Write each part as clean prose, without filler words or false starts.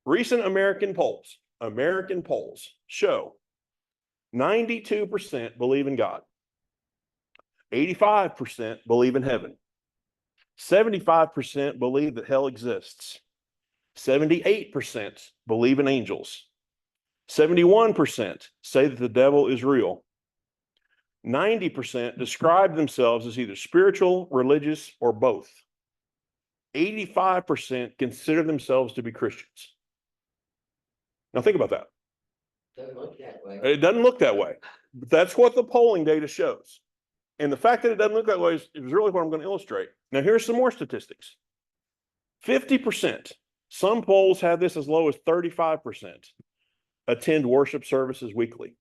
Recent American polls show 92% believe in God, 85% believe in heaven, 75% believe that hell exists, 78% believe in angels, 71% say that the devil is real, 90% describe themselves as either spiritual, religious, or both. 85% consider themselves to be Christians. Now think about that. Doesn't look that way. It doesn't look that way. But that's what the polling data shows. And the fact that it doesn't look that way is really what I'm going to illustrate. Now, here's some more statistics. 50%, some polls have this as low as 35%, attend worship services weekly.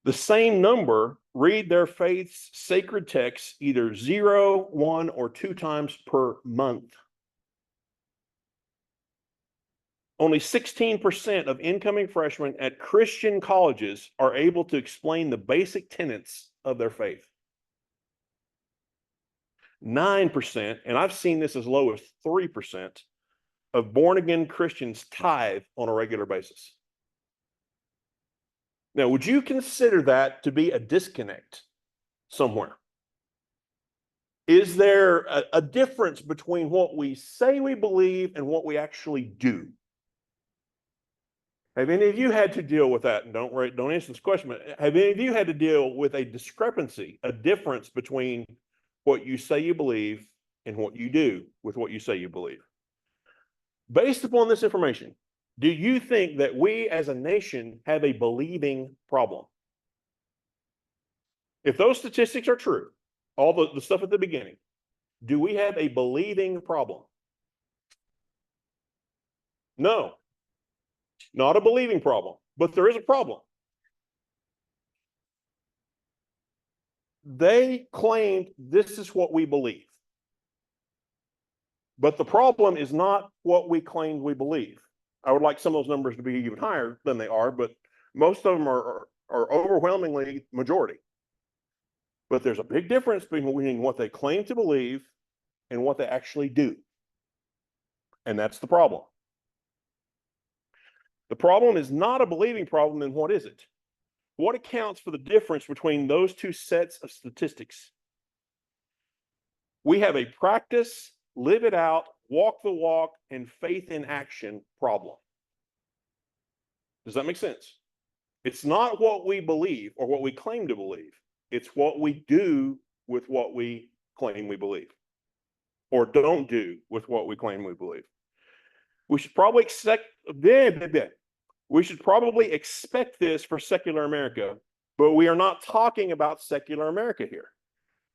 The same number read their faith's sacred texts either 0, 1, or 2 times per month. Only 16% of incoming freshmen at Christian colleges are able to explain the basic tenets of their faith. 9%, and I've seen this as low as 3%, of born-again Christians tithe on a regular basis. Now, would you consider that to be a disconnect somewhere? Is there a difference between what we say we believe and what we actually do? Have any of you had to deal with that? And don't answer this question, but have any of you had to deal with a discrepancy, a difference between what you say you believe and what you do with what you say you believe? Based upon this information, do you think that we as a nation have a believing problem? If those statistics are true, all the stuff at the beginning, do we have a believing problem? No, not a believing problem, but there is a problem. They claimed this is what we believe. But the problem is not what we claimed we believe. I would like some of those numbers to be even higher than they are, but most of them are overwhelmingly majority. But there's a big difference between what they claim to believe and what they actually do. And that's the problem. The problem is not a believing problem, then what is it? What accounts for the difference between those two sets of statistics? We have a practice, live it out, walk the walk, and faith in action problem. Does that make sense? It's not what we believe or what we claim to believe. It's what we do with what we claim we believe, or don't do with what we claim we believe. We should probably expect this for secular America, but we are not talking about secular America here.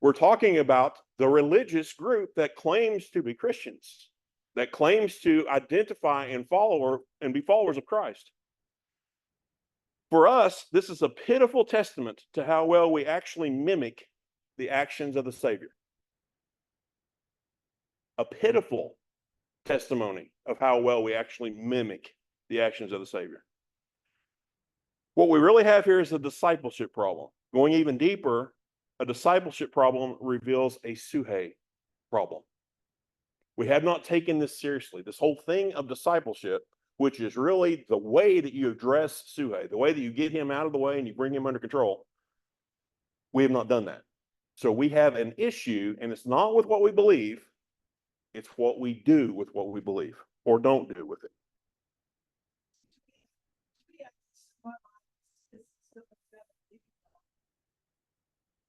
We're talking about the religious group that claims to be Christians, that claims to identify and follow and be followers of Christ. For us, this is a pitiful testament to how well we actually mimic the actions of the Savior. A pitiful testimony of how well we actually mimic the actions of the Savior. What we really have here is a discipleship problem. Going even deeper, a discipleship problem reveals a suhe problem. We have not taken this seriously. This whole thing of discipleship, which is really the way that you address suhe, the way that you get him out of the way and you bring him under control, we have not done that. So we have an issue, and it's not with what we believe, it's what we do with what we believe or don't do with it.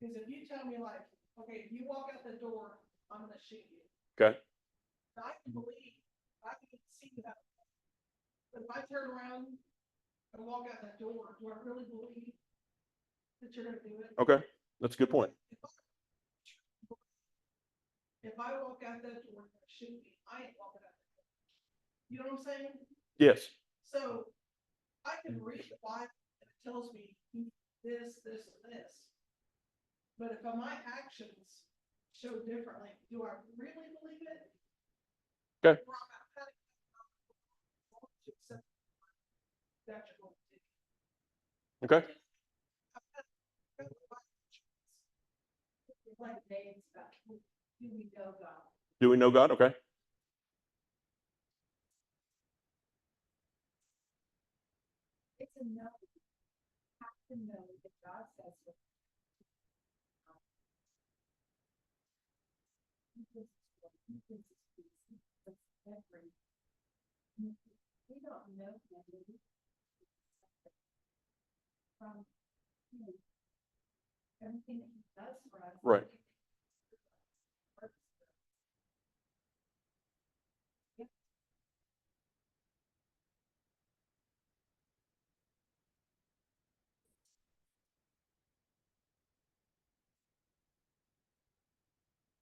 Because if you tell me, like, okay, if you walk out the door, I'm going to shoot you. Okay. I can believe, I can see that. But if I turn around and walk out that door, do I really believe that you're going to do it? Okay, that's a good point. If I walk out that door and shoot me, I ain't walking out that door. You know what I'm saying? Yes. So I can read the Bible and it tells me this, this, and this. But if my actions show differently, do I really believe it? Okay. Okay. Do we know God? Okay. to know, have to know that God says what. He gives us what he gives us peace. He gives us every. We don't know that we from him. Everything that he does for us. Right.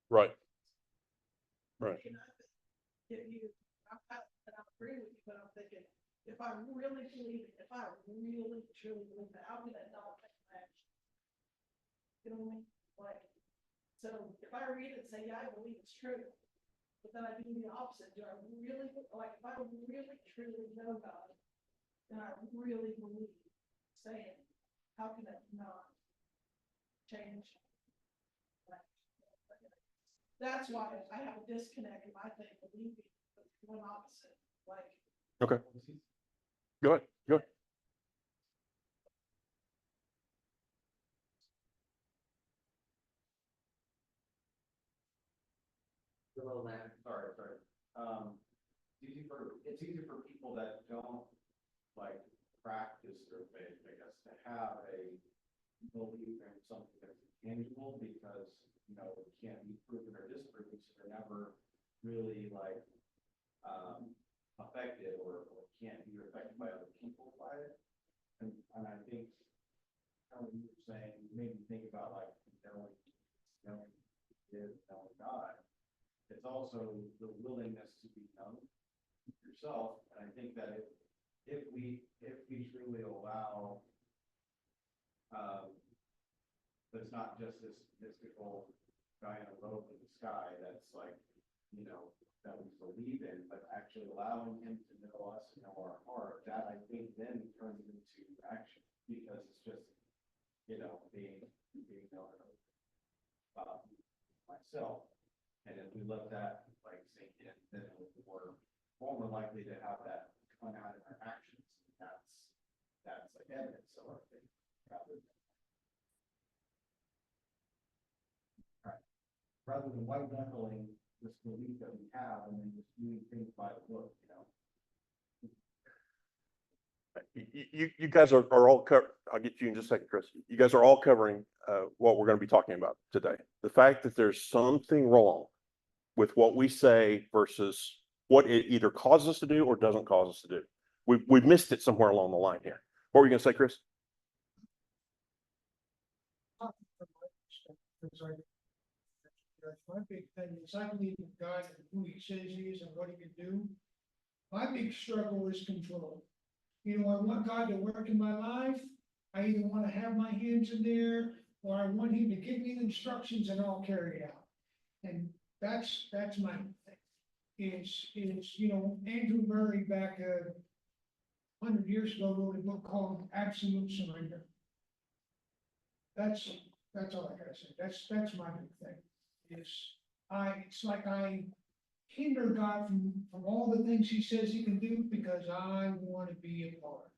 Right. Right. You know, if you, and I agree with you, but I'm thinking, if I really believe it, if I really truly believe it, how can that not take action? You know what I mean? Like, so if I read it and say, yeah, I believe it's true, but then I do the opposite, do I really, like, if I really truly know God, then I really believe saying, how can that not change? That's why I have a disconnect if I think believing is one opposite, like. Okay. Go ahead. Go ahead. Below that. Sorry. It's easy for people that don't like practice their faith, I guess, to have a belief in something that's tangible because, it can't be proven or disproven, so they're never really like, affected or can't be affected by other people by it. And I think, how you were saying, made me think about like, knowing God. It's also the willingness to be known yourself. And I think that if we truly allow, it's not just this mystical guy in a robe in the sky that's like, that we believe in, but actually allowing him to know us and know our heart, that I think then turns into action because it's just, being known about myself. And if we let that like sink in, then we're more likely to have that come out in our actions. That's like evidence of our faith rather than white knuckling this belief that we have and then just doing things by the book, You guys are all covered. I'll get you in just a second, Chris. You guys are all covering what we're going to be talking about today. The fact that there's something wrong with what we say versus what it either causes us to do or doesn't cause us to do. We've missed it somewhere along the line here. What were you going to say, Chris? My big thing is I believe in God and who he says he is and what he can do. My big struggle is control. I want God to work in my life. I either want to have my hands in there or I want him to give me the instructions and I'll carry it out. And that's my thing. It's Andrew Murray back 100 years ago wrote a book called Absolute Surrender. That's all I gotta say. That's my big thing. It's like I hinder God from all the things he says he can do because I want to be a part.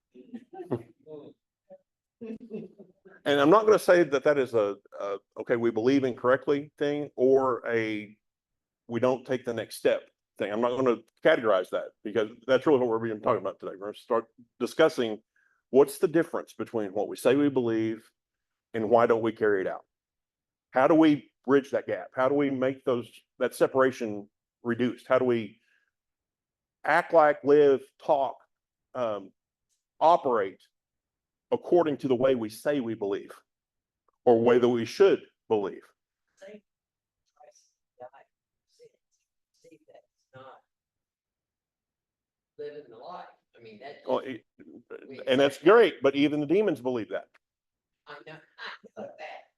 And I'm not going to say that is a okay, we believe incorrectly thing or we don't take the next step thing. I'm not going to categorize that because that's really what we're being talking about today. We're going to start discussing what's the difference between what we say we believe and why don't we carry it out? How do we bridge that gap? How do we make that separation reduced? How do we act like, live, talk, operate according to the way we say we believe or way that we should believe? Say, Christ died for sins. See, that's not living the life. I mean, that's. Well, and that's great, but even the demons believe that. I know that.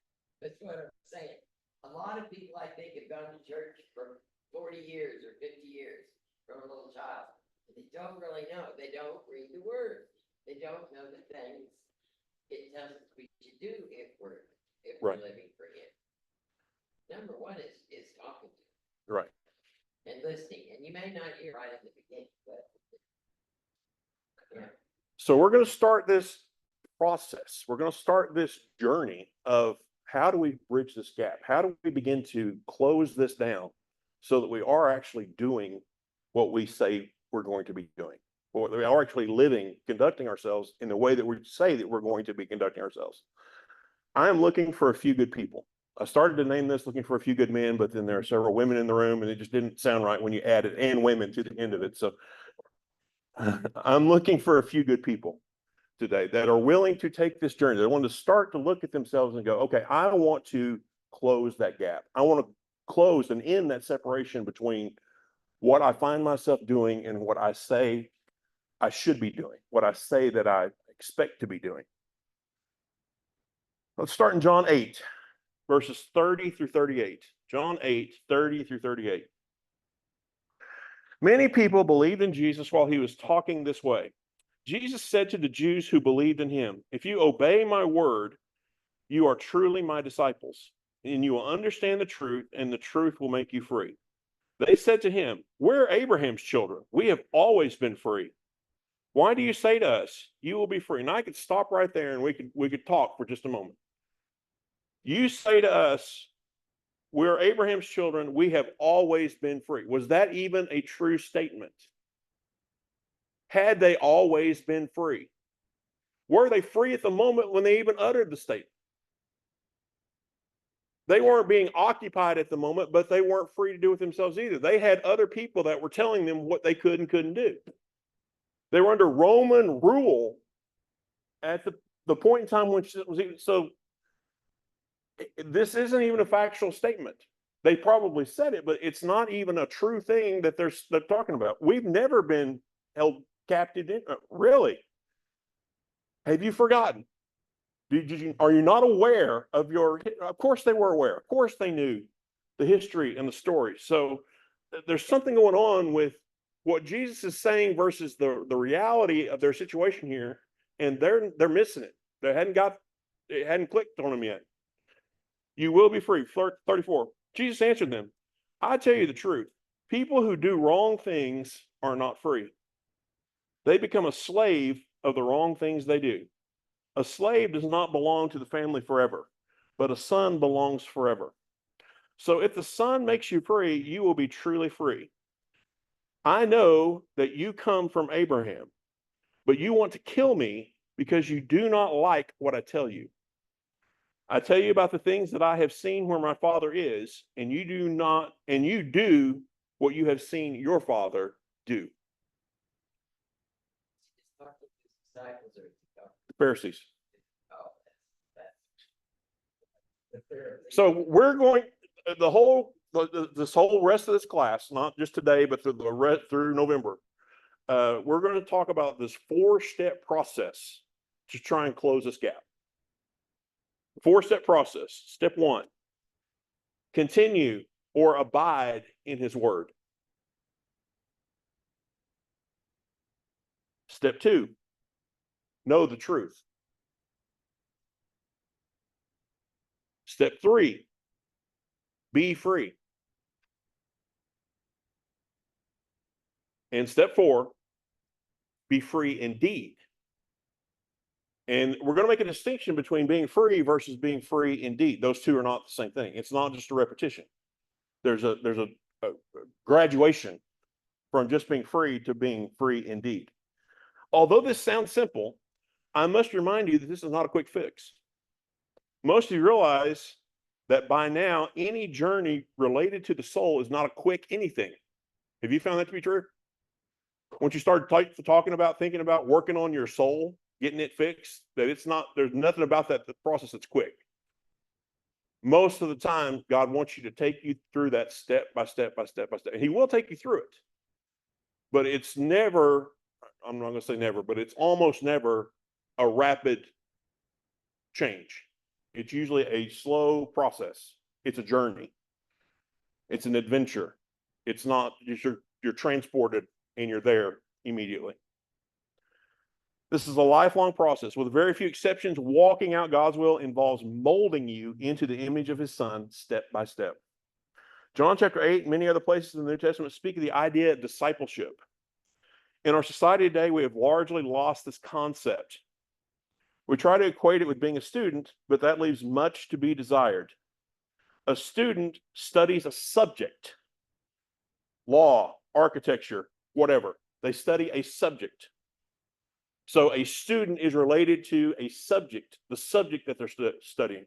That's what I'm saying. A lot of people, I think, have gone to church for 40 years or 50 years from a little child. They don't really know. They don't read the word. They don't know the things it tells us we should do if we're Right. living for him. Number one is talking to him. Right. And listening. And you may not hear right in the beginning, but yeah. So we're going to start this process. We're going to start this journey of how do we bridge this gap? How do we begin to close this down so that we are actually doing what we say we're going to be doing? Or we are actually living, conducting ourselves in the way that we say that we're going to be conducting ourselves. I am looking for a few good people. I started to name this looking for a few good men, but then there are several women in the room and it just didn't sound right when you added and women to the end of it. So I'm looking for a few good people today that are willing to take this journey. They want to start to look at themselves and go, okay, I want to close that gap. I want to close and end that separation between what I find myself doing and what I say I should be doing, what I say that I expect to be doing. Let's start in John 8, verses 30 through 38. John 8, 30 through 38. Many people believed in Jesus while he was talking this way. Jesus said to the Jews who believed in him, if you obey my word, you are truly my disciples, and you will understand the truth, and the truth will make you free. They said to him, we're Abraham's children. We have always been free. Why do you say to us, you will be free? And I could stop right there and we could talk for just a moment. You say to us, we're Abraham's children. We have always been free. Was that even a true statement? Had they always been free? Were they free at the moment when they even uttered the statement? They weren't being occupied at the moment, but they weren't free to do it themselves either. They had other people that were telling them what they could and couldn't do. They were under Roman rule at the point in time when it was even, so this isn't even a factual statement. They probably said it, but it's not even a true thing that they're talking about. We've never been held captive in, really? Have you forgotten? Are you not aware of your, of course they were aware. Of course they knew the history and the story. So there's something going on with what Jesus is saying versus the reality of their situation here. And they're missing it. It hadn't clicked on them yet. You will be free. 34. Jesus answered them, I tell you the truth. People who do wrong things are not free. They become a slave of the wrong things they do. A slave does not belong to the family forever, but a son belongs forever. So if the Son makes you free, you will be truly free. I know that you come from Abraham, but you want to kill me because you do not like what I tell you. I tell you about the things that I have seen where my Father is, and you do what you have seen your father do. It's talking to his disciples or The Pharisees. oh, that's. So we're going this whole rest of this class, not just today, but through November. We're going to talk about this 4-step process to try and close this gap. 4-step process. Step 1, continue or abide in his word. Step 2, know the truth. Step 3, be free. And step 4, be free indeed. And we're going to make a distinction between being free versus being free indeed. Those two are not the same thing. It's not just a repetition. There's a graduation from just being free to being free indeed. Although this sounds simple, I must remind you that this is not a quick fix. Most of you realize that by now, any journey related to the soul is not a quick anything. Have you found that to be true? Once you start talking about, thinking about working on your soul, getting it fixed, that there's nothing about the process that's quick. Most of the time, God wants you to take you through that step by step by step by step. And he will take you through it. But it's never, I'm not going to say never, but it's almost never a rapid change. It's usually a slow process. It's a journey. It's an adventure. It's not just you're transported and you're there immediately. This is a lifelong process. With very few exceptions, walking out God's will involves molding you into the image of his Son step by step. John chapter 8 and many other places in the New Testament speak of the idea of discipleship. In our society today, we have largely lost this concept. We try to equate it with being a student, but that leaves much to be desired. A student studies a subject, law, architecture, whatever. They study a subject. So a student is related to a subject, the subject that they're studying.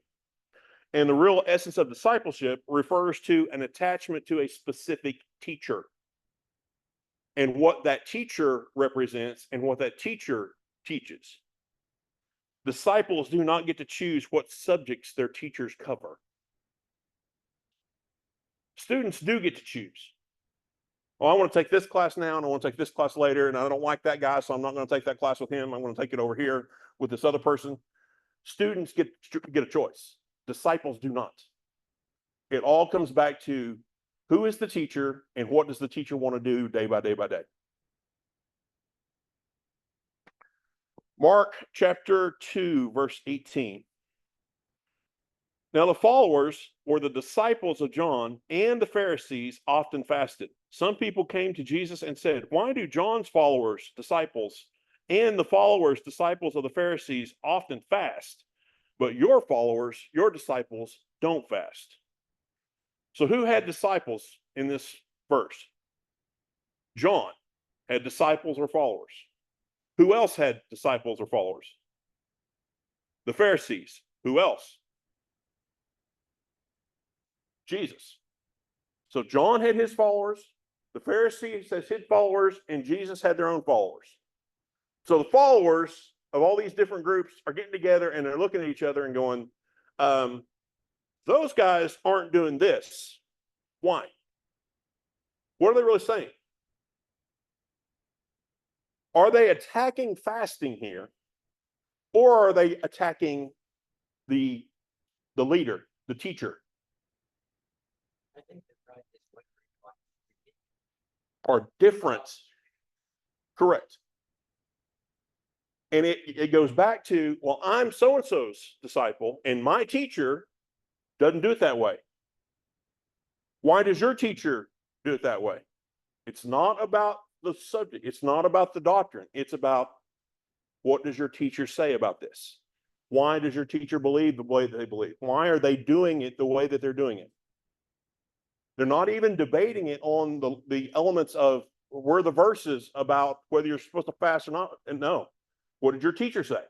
And the real essence of discipleship refers to an attachment to a specific teacher and what that teacher represents and what that teacher teaches. Disciples do not get to choose what subjects their teachers cover. Students do get to choose. Well, I want to take this class now and I want to take this class later, and I don't like that guy, so I'm not going to take that class with him. I'm going to take it over here with this other person. Students get a choice. Disciples do not. It all comes back to who is the teacher and what does the teacher want to do day by day by day. Mark chapter 2, verse 18. Now the followers or the disciples of John and the Pharisees often fasted. Some people came to Jesus and said, "Why do John's followers, disciples, and the followers, disciples of the Pharisees often fast, but your followers, your disciples, don't fast?" So who had disciples in this verse? John had disciples or followers. Who else had disciples or followers? The Pharisees. Who else? Jesus. So John had his followers, the Pharisees has his followers, and Jesus had their own followers. So the followers of all these different groups are getting together and they're looking at each other and going, those guys aren't doing this. Why? What are they really saying? Are they attacking fasting here, or are they attacking the leader, the teacher? I think the right is what Are different. Correct. And it goes back to, well, I'm so-and-so's disciple, and my teacher doesn't do it that way. Why does your teacher do it that way? It's not about the subject. It's not about the doctrine. It's about what does your teacher say about this? Why does your teacher believe the way that they believe? Why are they doing it the way that they're doing it? They're not even debating it on the elements of where the verses about whether you're supposed to fast or not. And no. What did your teacher say?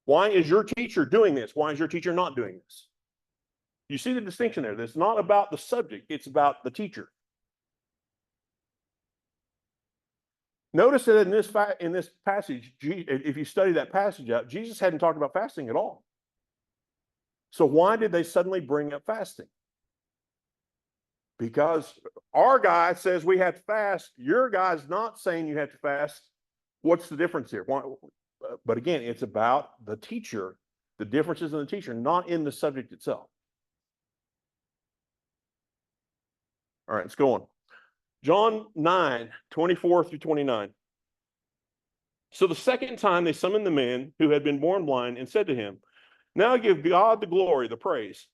Why is your teacher doing this? Why is your teacher not doing this? You see the distinction there. It's not about the subject. It's about the teacher. Notice that in this passage, if you study that passage out, Jesus hadn't talked about fasting at all. So why did they suddenly bring up fasting? Because our guy says we have to fast. Your guy's not saying you have to fast. What's the difference here? But again, it's about the teacher, the differences in the teacher, not in the subject itself. All right, let's go on. John 9, 24 through 29. So the second time they summoned the man who had been born blind and said to him, "Now give God the glory, the praise.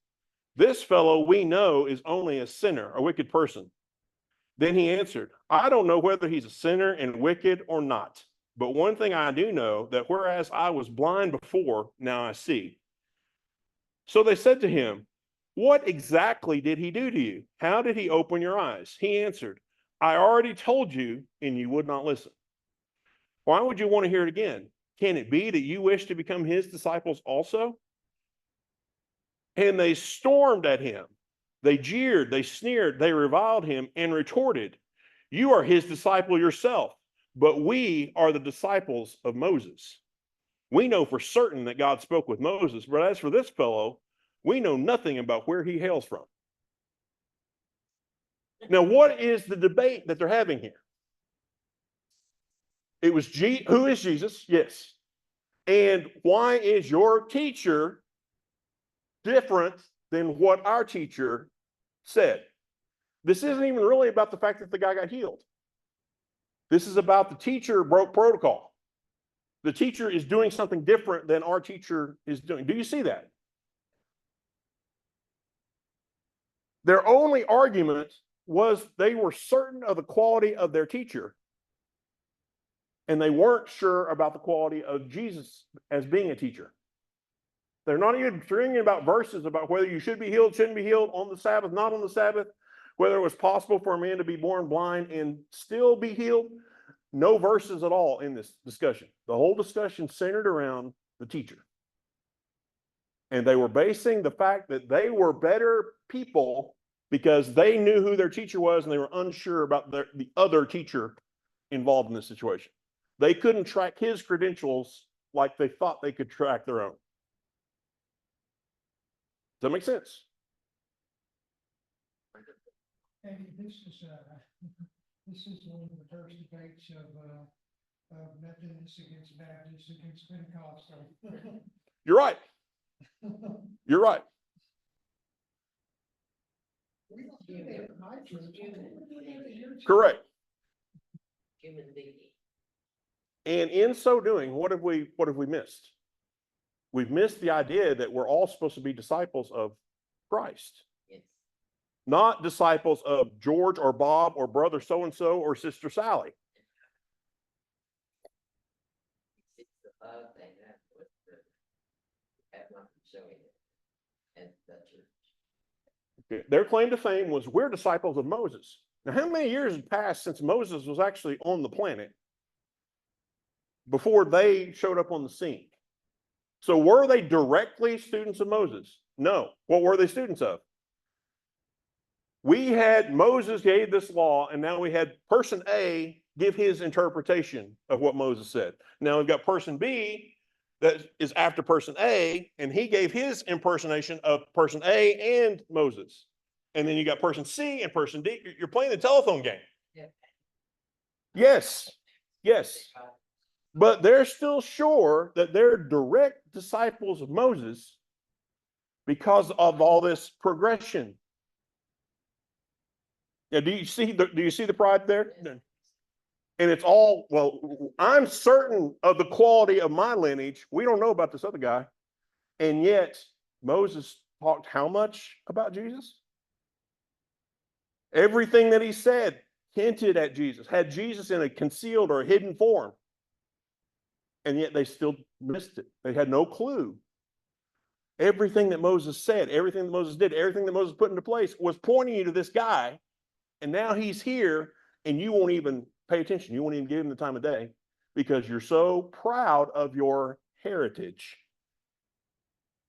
This fellow we know is only a sinner, a wicked person." Then he answered, "I don't know whether he's a sinner and wicked or not. But one thing I do know, that whereas I was blind before, now I see." So they said to him, "What exactly did he do to you? How did he open your eyes?" He answered, "I already told you, and you would not listen. Why would you want to hear it again? Can it be that you wish to become his disciples also?" And they stormed at him. They jeered, they sneered, they reviled him and retorted, "You are his disciple yourself, but we are the disciples of Moses. We know for certain that God spoke with Moses, but as for this fellow, we know nothing about where he hails from." Now, what is the debate that they're having here? It was who is Jesus? Yes. And why is your teacher different than what our teacher said? This isn't even really about the fact that the guy got healed. This is about the teacher broke protocol. The teacher is doing something different than our teacher is doing. Do you see that? Their only argument was they were certain of the quality of their teacher. And they weren't sure about the quality of Jesus as being a teacher. They're not even thinking about verses about whether you should be healed, shouldn't be healed on the Sabbath, not on the Sabbath, whether it was possible for a man to be born blind and still be healed. No verses at all in this discussion. The whole discussion centered around the teacher. And they were basing the fact that they were better people because they knew who their teacher was and they were unsure about the other teacher involved in this situation. They couldn't track his credentials like they thought they could track their own. Does that make sense? And this is one of the first debates of Methodists against Baptists against Pentecostal. You're right. You're right. We don't do that at my church. We don't do that at your church. Correct. Human being. And in so doing, what have we missed? We've missed the idea that we're all supposed to be disciples of Christ, Yes. not disciples of George or Bob or brother so-and-so or sister Sally. It's the love they have with the, have not showing it at the church. Their claim to fame was we're disciples of Moses. Now, how many years had passed since Moses was actually on the planet before they showed up on the scene? So were they directly students of Moses? No. What were they students of? We had Moses gave this law, and now we had person A give his interpretation of what Moses said. Now we've got person B that is after person A, and he gave his impersonation of person A and Moses. And then you got person C and person D. You're playing the telephone game. Yeah. Yes. Yes. But they're still sure that they're direct disciples of Moses because of all this progression. Yeah, do you see the pride there? And it's all, well, I'm certain of the quality of my lineage. We don't know about this other guy. And yet Moses talked how much about Jesus? Everything that he said hinted at Jesus, had Jesus in a concealed or a hidden form. And yet they still missed it. They had no clue. Everything that Moses said, everything that Moses did, everything that Moses put into place was pointing you to this guy. And now he's here and you won't even pay attention. You won't even give him the time of day because you're so proud of your heritage,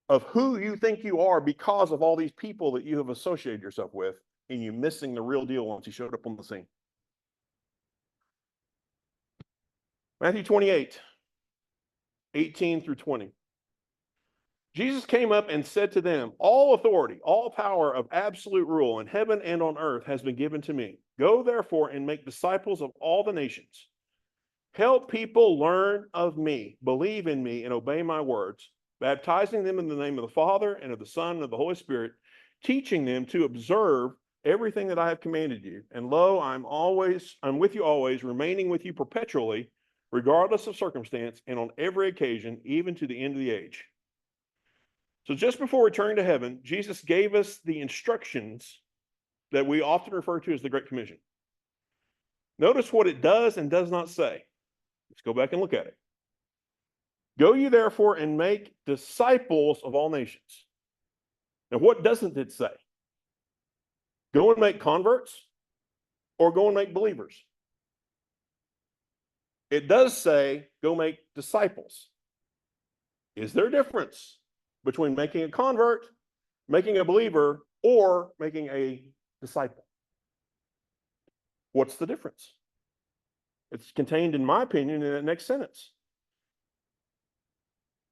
of who you think you are because of all these people that you have associated yourself with, and you're missing the real deal once he showed up on the scene. Matthew 28. 18 through 20. Jesus came up and said to them, all authority, all power of absolute rule in heaven and on earth has been given to me. Go therefore and make disciples of all the nations. Help people learn of me, believe in me, and obey my words, baptizing them in the name of the Father and of the Son and of the Holy Spirit, teaching them to observe everything that I have commanded you. And lo, I'm with you always, remaining with you perpetually, regardless of circumstance, and on every occasion, even to the end of the age. So just before returning to heaven, Jesus gave us the instructions that we often refer to as the Great Commission. Notice what it does and does not say. Let's go back and look at it. Go ye therefore and make disciples of all nations. Now, what doesn't it say? Go and make converts or go and make believers? It does say, go make disciples. Is there a difference between making a convert, making a believer, or making a disciple? What's the difference? It's contained, in my opinion, in that next sentence.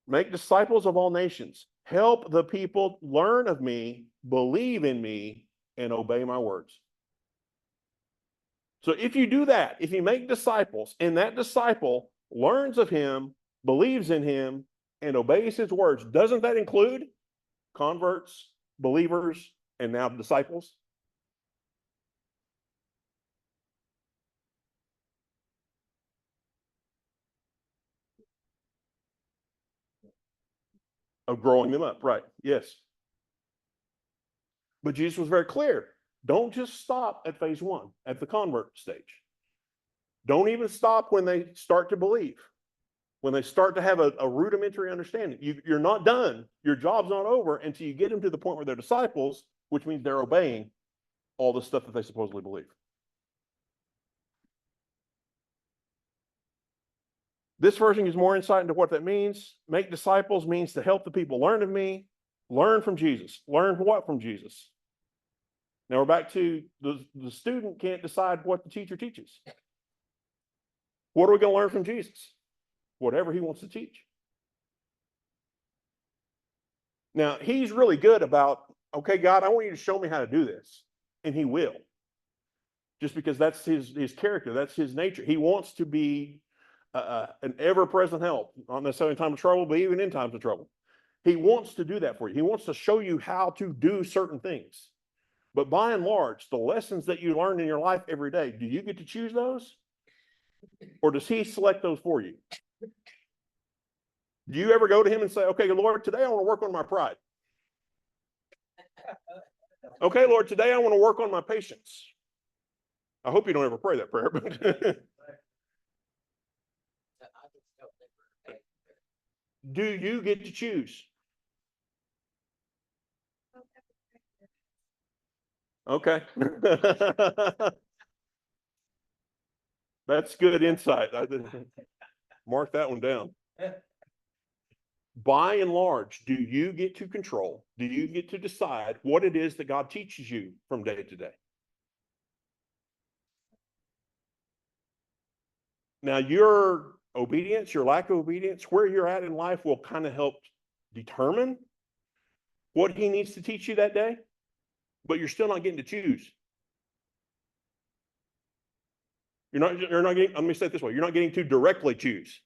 Make disciples of all nations. Help the people learn of me, believe in me, and obey my words. So if you do that, if you make disciples, and that disciple learns of him, believes in him, and obeys his words, doesn't that include converts, believers, and now disciples? Of growing them up, right? Yes. But Jesus was very clear. Don't just stop at phase one, at the convert stage. Don't even stop when they start to believe. When they start to have a rudimentary understanding. You're not done. Your job's not over until you get them to the point where they're disciples, which means they're obeying all the stuff that they supposedly believe. This version gives more insight into what that means. Make disciples means to help the people learn of me, learn from Jesus. Learn what from Jesus? Now we're back to the student can't decide what the teacher teaches. What are we going to learn from Jesus? Whatever he wants to teach. Now, he's really good about, okay, God, I want you to show me how to do this. And he will. Just because that's his character, that's his nature. He wants to be an ever-present help, not necessarily in times of trouble, but even in times of trouble. He wants to do that for you. He wants to show you how to do certain things. But by and large, the lessons that you learn in your life every day, do you get to choose those? Or does he select those for you? Do you ever go to him and say, okay, Lord, today I want to work on my pride. Okay, Lord, today I want to work on my patience. I hope you don't ever pray that prayer, but I just don't think we're okay. do you get to choose? Okay. That's good insight. Mark that one down. By and large, do you get to control? Do you get to decide what it is that God teaches you from day to day? Now, your obedience, your lack of obedience, where you're at in life will kind of help determine what he needs to teach you that day, but you're still not getting to choose. You're not getting, let me say it this way, you're not getting to directly choose.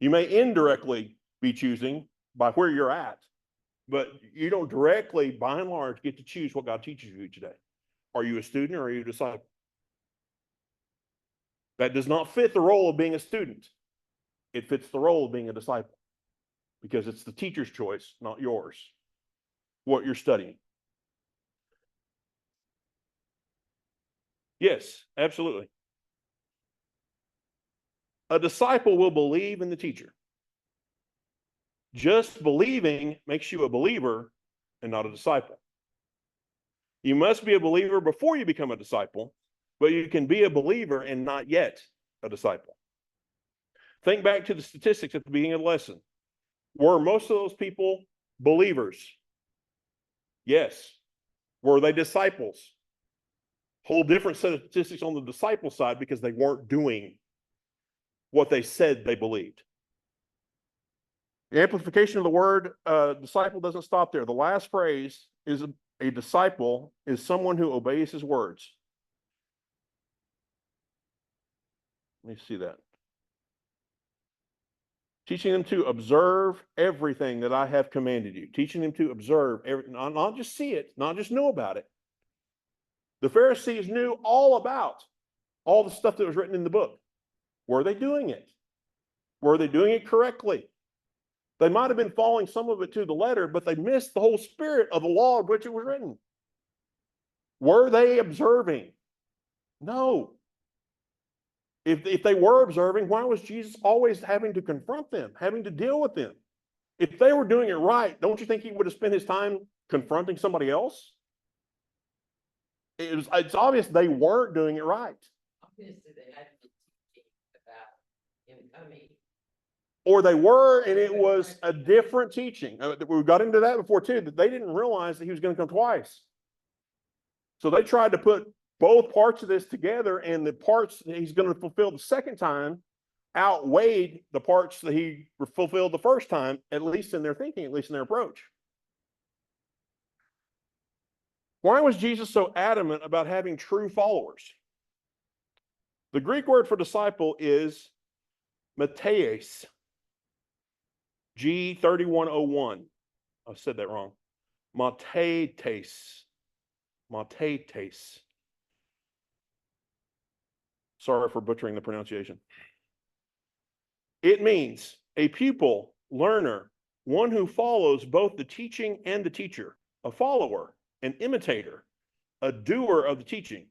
You may indirectly be choosing by where you're at, but you don't directly, by and large, get to choose what God teaches you each day. Are you a student or are you a disciple? That does not fit the role of being a student. It fits the role of being a disciple because it's the teacher's choice, not yours, what you're studying. Yes, absolutely. A disciple will believe in the teacher. Just believing makes you a believer and not a disciple. You must be a believer before you become a disciple, but you can be a believer and not yet a disciple. Think back to the statistics at the beginning of the lesson. Were most of those people believers? Yes. Were they disciples? Whole different set of statistics on the disciple side because they weren't doing what they said they believed. The amplification of the word disciple doesn't stop there. The last phrase is a disciple is someone who obeys his words. Let me see that. Teaching them to observe everything that I have commanded you. Teaching them to observe everything, not just see it, not just know about it. The Pharisees knew all about all the stuff that was written in the book. Were they doing it? Were they doing it correctly? They might have been following some of it to the letter, but they missed the whole spirit of the law of which it was written. Were they observing? No. If they were observing, why was Jesus always having to confront them, having to deal with them? If they were doing it right, don't you think he would have spent his time confronting somebody else? It's obvious they weren't doing it right. Obviously, they had to be teaching about him coming. Or they were, and it was a different teaching. We got into that before too, that they didn't realize that he was going to come twice. So they tried to put both parts of this together, and the parts that he's going to fulfill the second time outweighed the parts that he fulfilled the first time, at least in their thinking, at least in their approach. Why was Jesus so adamant about having true followers? The Greek word for disciple is matheis. G3101. I said that wrong. Mathetes. Mathetes. Sorry for butchering the pronunciation. It means a pupil, learner, one who follows both the teaching and the teacher, a follower, an imitator, a doer of the teaching.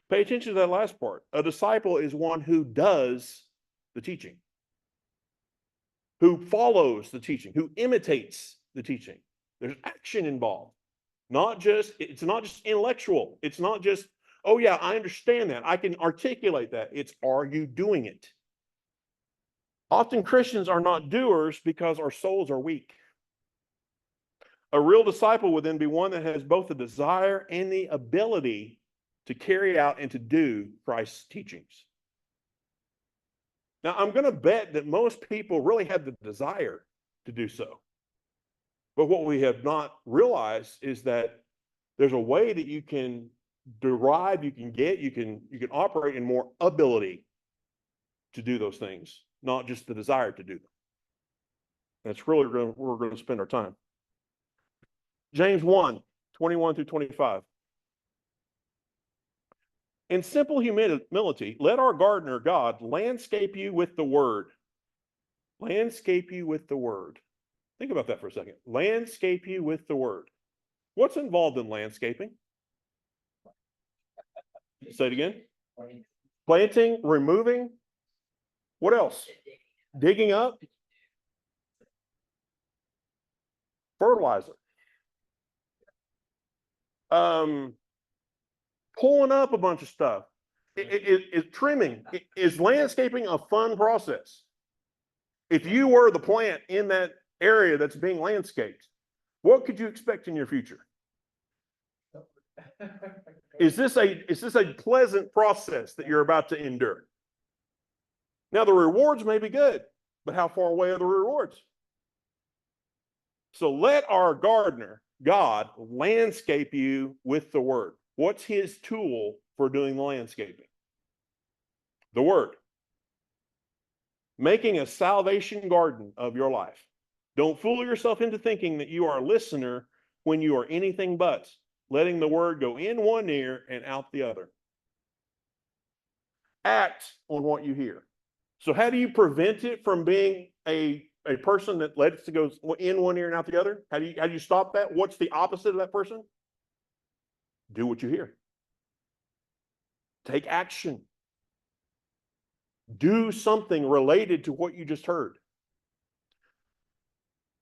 Pay attention to that last part. A disciple is one who does the teaching, who follows the teaching, who imitates the teaching. There's action involved. It's not just intellectual. It's not just, oh yeah, I understand that. I can articulate that. It's, are you doing it? Often Christians are not doers because our souls are weak. A real disciple would then be one that has both the desire and the ability to carry out and to do Christ's teachings. Now, I'm going to bet that most people really have the desire to do so. But what we have not realized is that there's a way that you can derive, you can operate in more ability to do those things, not just the desire to do them. That's really where we're going to spend our time. James 1, 21 through 25. In simple humility, let our gardener, God, landscape you with the word. Landscape you with the word. Think about that for a second. Landscape you with the word. What's involved in landscaping? Say it again. Planting, removing. What else? Digging up. Fertilizer. Pulling up a bunch of stuff. Is trimming. Is landscaping a fun process? If you were the plant in that area that's being landscaped, what could you expect in your future? Is this a pleasant process that you're about to endure? Now, the rewards may be good, but how far away are the rewards? So let our gardener, God, landscape you with the word. What's his tool for doing the landscaping? The word. Making a salvation garden of your life. Don't fool yourself into thinking that you are a listener when you are anything but, letting the word go in one ear and out the other. Act on what you hear. So how do you prevent it from being a person that lets it go in one ear and out the other? How do you stop that? What's the opposite of that person? Do what you hear. Take action. Do something related to what you just heard.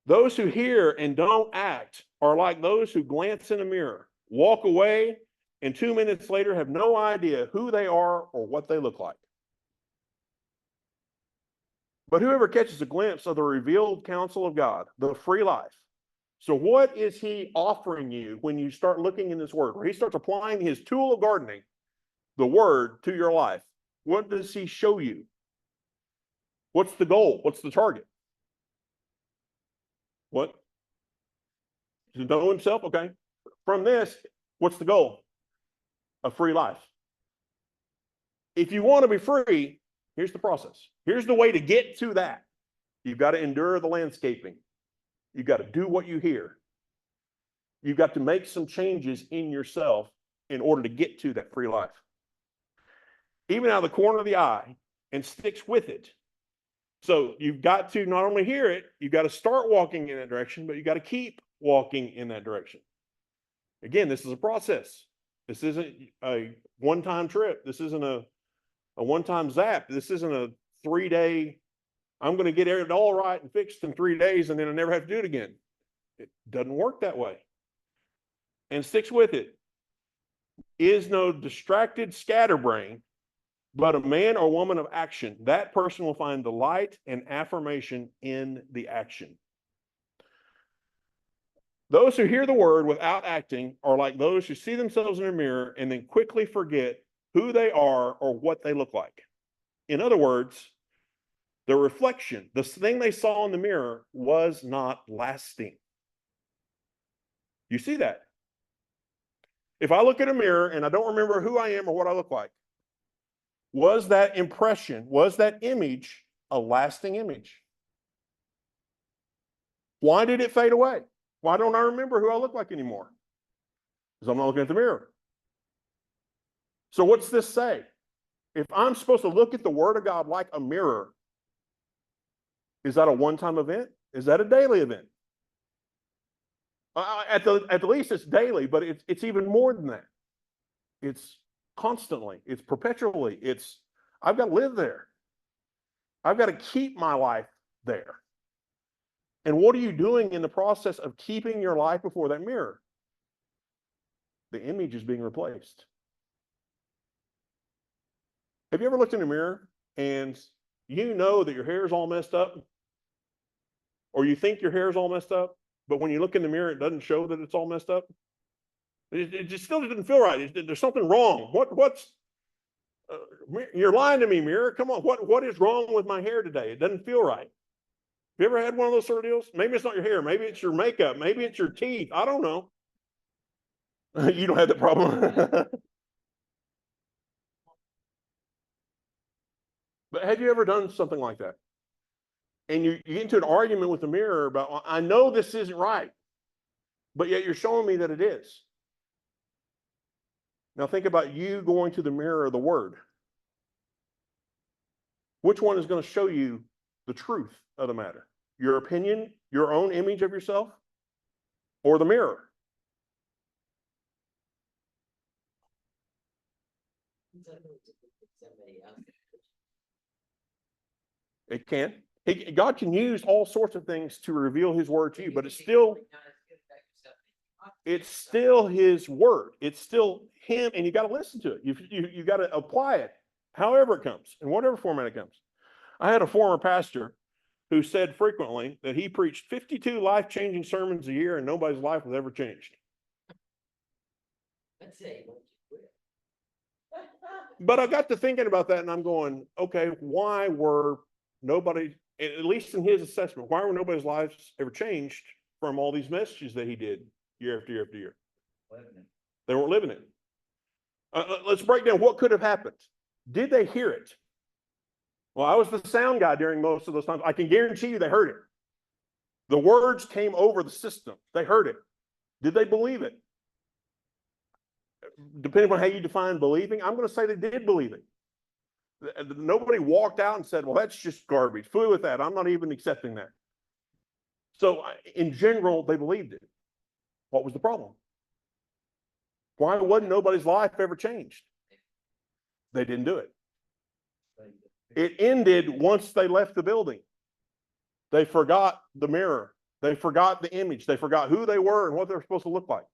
Those who hear and don't act are like those who glance in a mirror, walk away, and 2 minutes later have no idea who they are or what they look like. But whoever catches a glimpse of the revealed counsel of God, the free life. So what is he offering you when you start looking in this word? Where he starts applying his tool of gardening, the word, to your life. What does he show you? What's the goal? What's the target? What? To know himself? Okay. From this, what's the goal? A free life. If you want to be free, here's the process. Here's the way to get to that. You've got to endure the landscaping. You've got to do what you hear. You've got to make some changes in yourself in order to get to that free life. Even out of the corner of the eye, and sticks with it. So you've got to not only hear it, you've got to start walking in that direction, but you've got to keep walking in that direction. Again, this is a process. This isn't a one-time trip. This isn't a one-time zap. This isn't a 3-day, I'm going to get it all right and fixed in 3 days and then I never have to do it again. It doesn't work that way. And sticks with it. Is no distracted scatterbrain, but a man or woman of action. That person will find delight and affirmation in the action. Those who hear the word without acting are like those who see themselves in a mirror and then quickly forget who they are or what they look like. In other words, the reflection, the thing they saw in the mirror, was not lasting. You see that? If I look at a mirror and I don't remember who I am or what I look like, was that impression, was that image a lasting image? Why did it fade away? Why don't I remember who I look like anymore? Because I'm not looking at the mirror. So what's this say? If I'm supposed to look at the Word of God like a mirror, is that a one-time event? Is that a daily event? At the least it's daily, but it's even more than that. It's constantly. It's perpetually. I've got to live there. I've got to keep my life there. And what are you doing in the process of keeping your life before that mirror? The image is being replaced. Have you ever looked in a mirror and you know that your hair is all messed up? Or you think your hair is all messed up, but when you look in the mirror, it doesn't show that it's all messed up? It just still doesn't feel right. There's something wrong. You're lying to me, mirror. Come on. What is wrong with my hair today? It doesn't feel right. Have you ever had one of those sort of deals? Maybe it's not your hair. Maybe it's your makeup. Maybe it's your teeth. I don't know. You don't have that problem. But have you ever done something like that? And you get into an argument with the mirror about, well, I know this isn't right, but yet you're showing me that it is. Now think about you going to the mirror of the Word. Which one is going to show you the truth of the matter? Your opinion, your own image of yourself, or the mirror? Somebody else. It can. God can use all sorts of things to reveal His Word to you, but it's still His Word. It's still Him, and you got to listen to it. You got to apply it, however it comes, in whatever format it comes. I had a former pastor who said frequently that he preached 52 life-changing sermons a year, and nobody's life was ever changed. Let's say, once you quit. But I got to thinking about that, and I'm going, okay, why were nobody, at least in his assessment, why were nobody's lives ever changed from all these messages that he did year after year after year? They weren't living it. Let's break down what could have happened. Did they hear it? Well, I was the sound guy during most of those times. I can guarantee you they heard it. The words came over the system. They heard it. Did they believe it? Depending on how you define believing, I'm going to say they did believe it. Nobody walked out and said, well, that's just garbage. Fool with that. I'm not even accepting that. So in general, they believed it. What was the problem? Why wasn't nobody's life ever changed? They didn't do it. It ended once they left the building. They forgot the mirror. They forgot the image. They forgot who they were and what they were supposed to look like.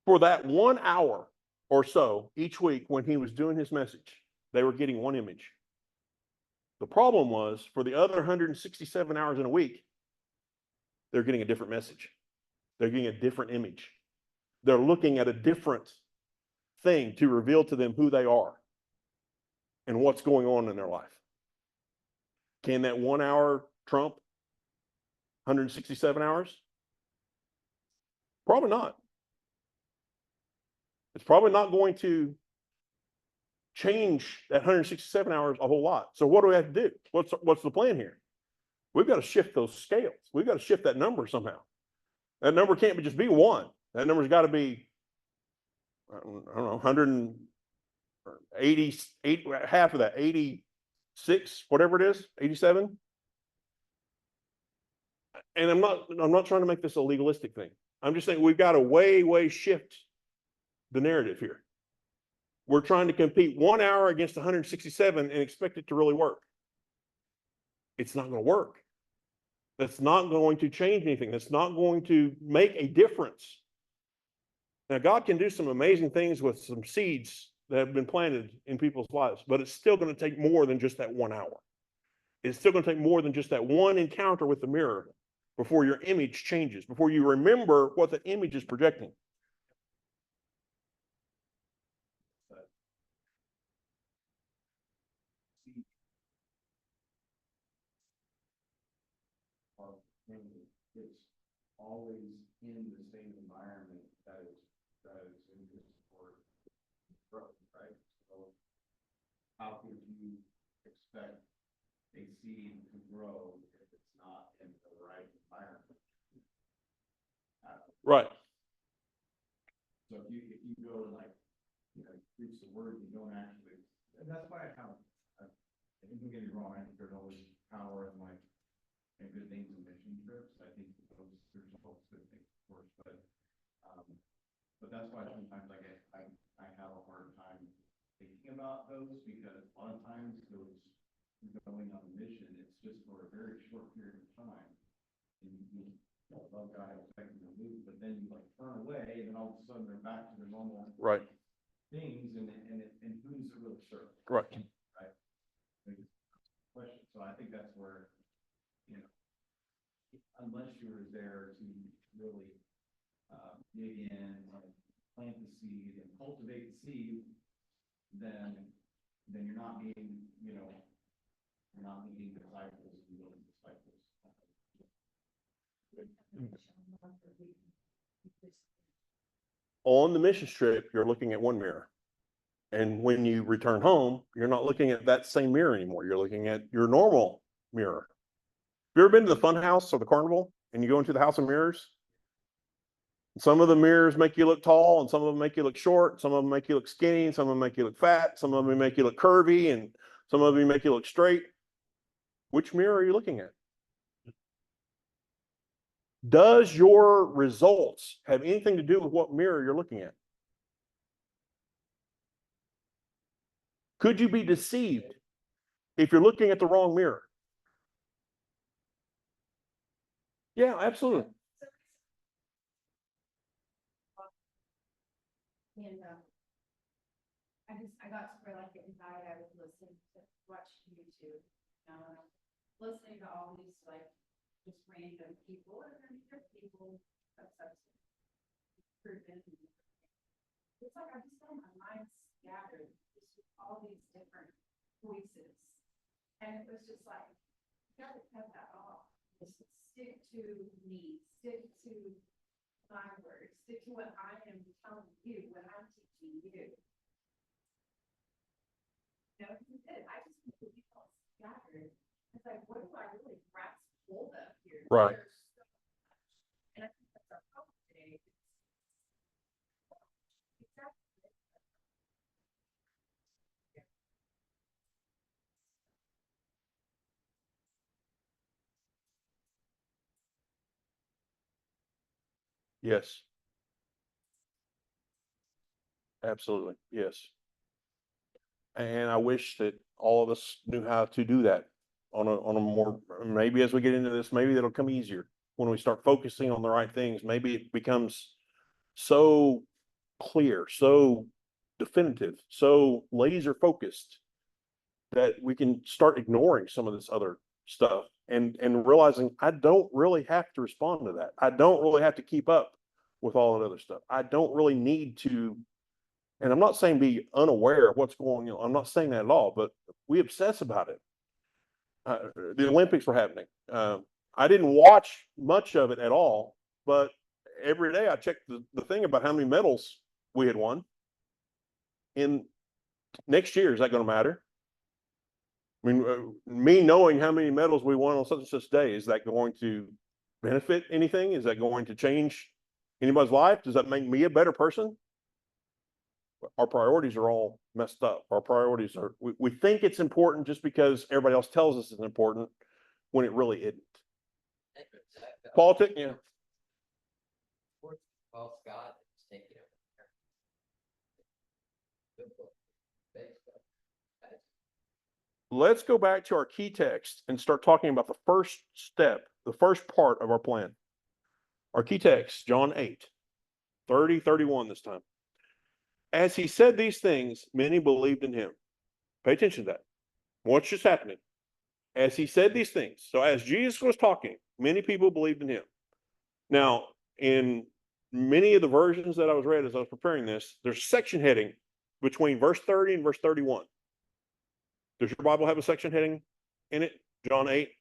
For that 1 hour or so each week when he was doing his message, they were getting one image. The problem was for the other 167 hours in a week, they're getting a different message. They're getting a different image. They're looking at a different thing to reveal to them who they are and what's going on in their life. Can that 1 hour trump 167 hours? Probably not. It's probably not going to change that 167 hours a whole lot. So what do we have to do? What's the plan here? We've got to shift those scales. We've got to shift that number somehow. That number can't just be one. That number's got to be, I don't know, 180, half of that, 86, whatever it is, 87. And I'm not trying to make this a legalistic thing. I'm just saying we've got to way shift the narrative here. We're trying to compete 1 hour against 167 and expect it to really work. It's not going to work. That's not going to change anything. That's not going to make a difference. Now, God can do some amazing things with some seeds that have been planted in people's lives, but it's still going to take more than just that 1 hour. It's still going to take more than just that one encounter with the mirror before your image changes, before you remember what the image is projecting. It's always in the same environment that is in this support growth, right? So how could you expect a seed to grow if it's not in the right environment? Right. So if you go and preach the word, you don't actually, and that's why I don't get me wrong, I think there's always power and good things in mission trips. I think those results, good things, of course, but that's why sometimes I have a hard time thinking about those, because a lot of times those going on a mission, it's just for a very short period of time. And you love God, expect them to move, but then you like turn away, and then all of a sudden they're back to their normal Right. things, and who's it really serve? Right. Question. So I think that's where, you know, unless you were there to really dig in and plant the seed and cultivate the seed, then you're not being, you know, you're not leading disciples and building disciples. On the mission trip, you're looking at one mirror. And when you return home, you're not looking at that same mirror anymore. You're looking at your normal mirror. Have you ever been to the fun house or the carnival and you go into the house of mirrors? Some of the mirrors make you look tall, and some of them make you look short. Some of them make you look skinny, and some of them make you look fat. Some of them make you look curvy, and some of them make you look straight. Which mirror are you looking at? Does your results have anything to do with what mirror you're looking at? Could you be deceived if you're looking at the wrong mirror? Yeah, absolutely. And, I got to where like at night I would listen to, watch YouTube, listening to all these like just random people, and then different people of substance. Proven. It's like I just felt my mind scattered, just with all these different voices. And it was just like, you gotta cut that off. Just stick to me, stick to my words, stick to what I am telling you, what I'm teaching you. You know, because I just completely felt scattered. It's like, what do I really grasp hold of here? Right. There's so much. And I think that's our problem today. Exactly. Yes. Absolutely. Yes. And I wish that all of us knew how to do that on a more, maybe as we get into this, maybe that'll come easier when we start focusing on the right things. Maybe it becomes so clear, so definitive, so laser focused that we can start ignoring some of this other stuff and realizing I don't really have to respond to that. I don't really have to keep up with all that other stuff. I don't really need to. And I'm not saying be unaware of what's going on. I'm not saying that at all, but we obsess about it. The Olympics were happening. I didn't watch much of it at all, but every day I checked the thing about how many medals we had won. In next year, is that going to matter? I mean, me knowing how many medals we won on such and such day, is that going to benefit anything? Is that going to change anybody's life? Does that make me a better person? Our priorities are all messed up. Our priorities are, we think it's important just because everybody else tells us it's important when it really isn't. Politics, yeah. False God is taking over. Let's go back to our key text and start talking about the first step, the first part of our plan. Our key text, John 8, 30, 31 this time. As he said these things, many believed in him. Pay attention to that. What's just happening? As he said these things. So as Jesus was talking, many people believed in him. Now, in many of the versions that I was read as I was preparing this, there's section heading between verse 30 and verse 31. Does your Bible have a section heading in it? John 8.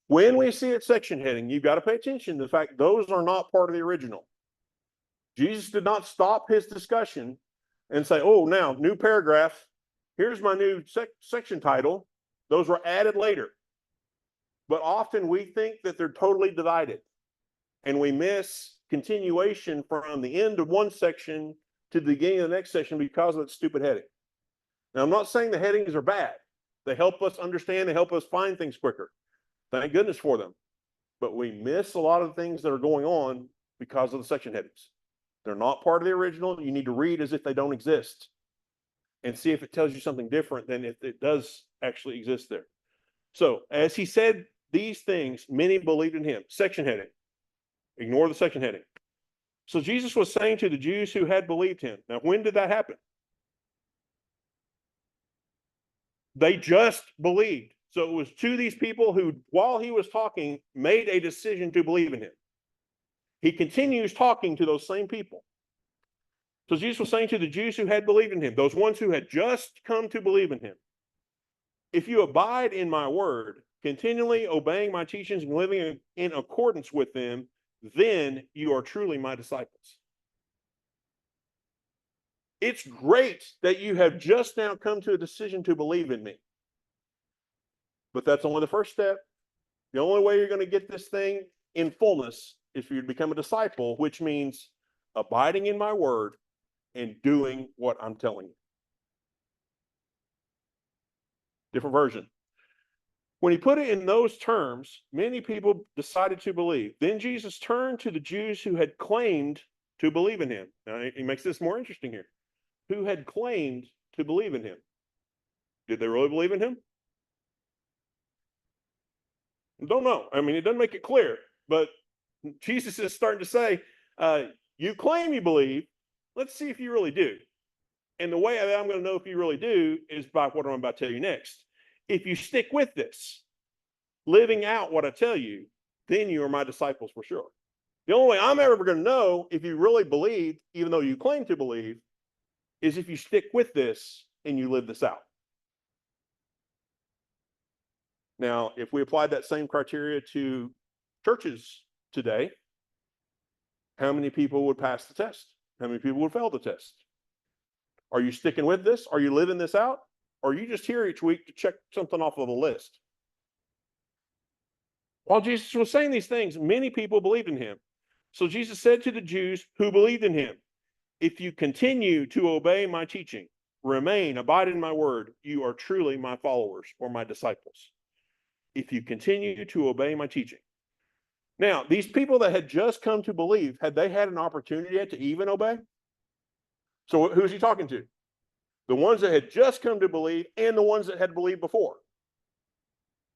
When we see it section heading, you've got to pay attention to the fact those are not part of the original. Jesus did not stop his discussion and say, oh, now, new paragraph. Here's my new section title. Those were added later. But often we think that they're totally divided. And we miss continuation from the end of one section to the beginning of the next section because of that stupid heading. Now, I'm not saying the headings are bad. They help us understand, they help us find things quicker. Thank goodness for them. but we miss a lot of the things that are going on because of the section headings. They're not part of the original. You need to read as if they don't exist and see if it tells you something different than if it does actually exist there. So as he said these things, many believed in him. Section heading. Ignore the section heading. So Jesus was saying to the Jews who had believed him. Now, when did that happen? They just believed. So it was to these people who, while he was talking, made a decision to believe in him. He continues talking to those same people. So Jesus was saying to the Jews who had believed in him, those ones who had just come to believe in him, if you abide in my word, continually obeying my teachings and living in accordance with them, then you are truly my disciples. It's great that you have just now come to a decision to believe in me. But that's only the first step. The only way you're going to get this thing in fullness is for you to become a disciple, which means abiding in my word and doing what I'm telling you. Different version. When he put it in those terms, many people decided to believe. Then Jesus turned to the Jews who had claimed to believe in him. Now, he makes this more interesting here. Who had claimed to believe in him. Did they really believe in him? Don't know. I mean, it doesn't make it clear, but Jesus is starting to say, you claim you believe. Let's see if you really do. And the way that I'm going to know if you really do is by what I'm about to tell you next. If you stick with this, living out what I tell you, then you are my disciples for sure. The only way I'm ever going to know if you really believe, even though you claim to believe, is if you stick with this and you live this out. Now, if we applied that same criteria to churches today, how many people would pass the test? How many people would fail the test? Are you sticking with this? Are you living this out? Or are you just here each week to check something off of a list? While Jesus was saying these things, many people believed in him. So Jesus said to the Jews who believed in him, if you continue to obey my teaching, remain, abide in my word, you are truly my followers or my disciples. If you continue to obey my teaching. Now, these people that had just come to believe, had they had an opportunity yet to even obey? So who's he talking to? The ones that had just come to believe and the ones that had believed before.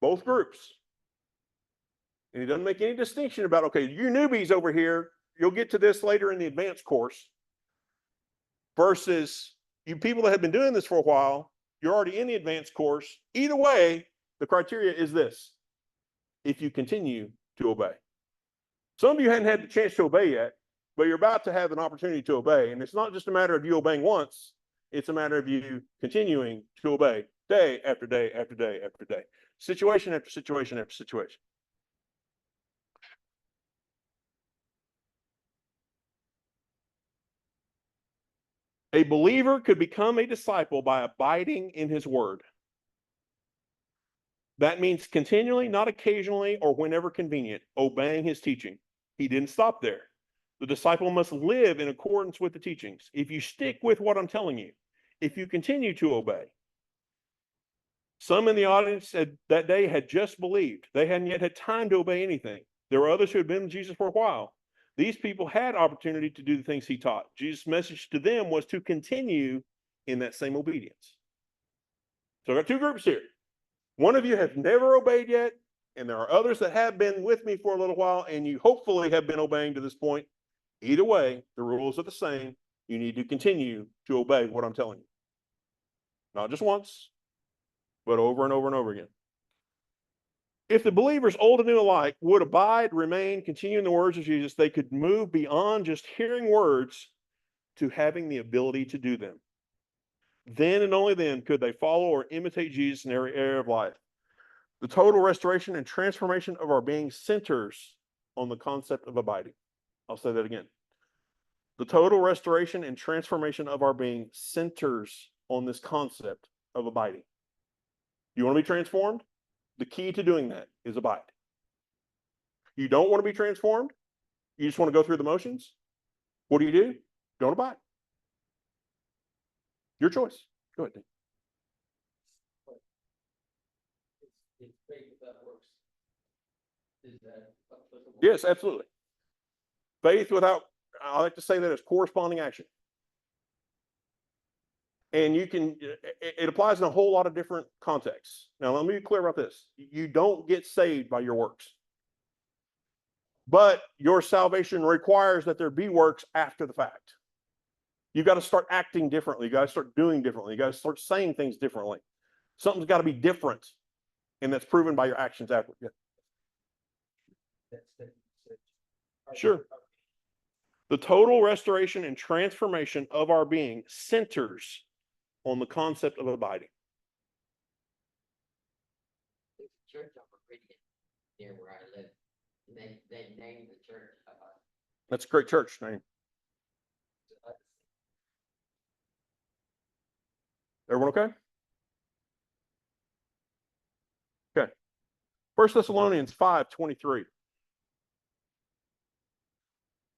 Both groups. And he doesn't make any distinction about, okay, you newbies over here, you'll get to this later in the advanced course, versus you people that have been doing this for a while, you're already in the advanced course. Either way, the criteria is this: if you continue to obey. Some of you hadn't had the chance to obey yet, but you're about to have an opportunity to obey. And it's not just a matter of you obeying once, it's a matter of you continuing to obey day after day after day after day, situation after situation after situation. A believer could become a disciple by abiding in his word. That means continually, not occasionally or whenever convenient, obeying his teaching. He didn't stop there. The disciple must live in accordance with the teachings. If you stick with what I'm telling you, if you continue to obey. Some in the audience that day had just believed. They hadn't yet had time to obey anything. There were others who had been with Jesus for a while. These people had opportunity to do the things he taught. Jesus' message to them was to continue in that same obedience. So I've got two groups here. One of you has never obeyed yet, and there are others that have been with me for a little while, and you hopefully have been obeying to this point. Either way, the rules are the same. You need to continue to obey what I'm telling you. Not just once, but over and over and over again. If the believers, old and new alike, would abide, remain, continue in the words of Jesus, they could move beyond just hearing words to having the ability to do them. Then and only then could they follow or imitate Jesus in every area of life. The total restoration and transformation of our being centers on the concept of abiding. I'll say that again. The total restoration and transformation of our being centers on this concept of abiding. You want to be transformed? The key to doing that is abide. You don't want to be transformed? You just want to go through the motions? What do? Don't abide. Your choice. Go ahead, Dan. It's faith without works. Is that Yes, absolutely. Faith without, I like to say that as corresponding action. And you can, it applies in a whole lot of different contexts. Now, let me be clear about this. You don't get saved by your works. But your salvation requires that there be works after the fact. You've got to start acting differently. You got to start doing differently. You got to start saying things differently. Something's got to be different. And that's proven by your actions after. Yeah. Sure. The total restoration and transformation of our being centers on the concept of abiding. There's a church on Meridian near where I live, and they named the church about. That's a great church name. Everyone okay? Okay. 1 Thessalonians 5:23.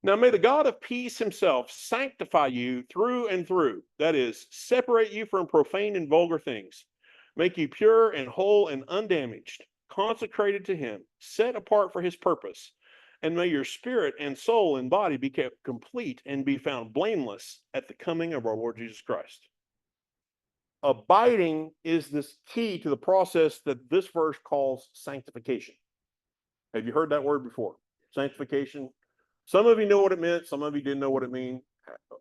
Now may the God of peace himself sanctify you through and through. That is, separate you from profane and vulgar things. Make you pure and whole and undamaged, consecrated to him, set apart for his purpose. And may your spirit and soul and body be kept complete and be found blameless at the coming of our Lord Jesus Christ. Abiding is this key to the process that this verse calls sanctification. Have you heard that word before? Sanctification. Some of you know what it meant. Some of you didn't know what it meant.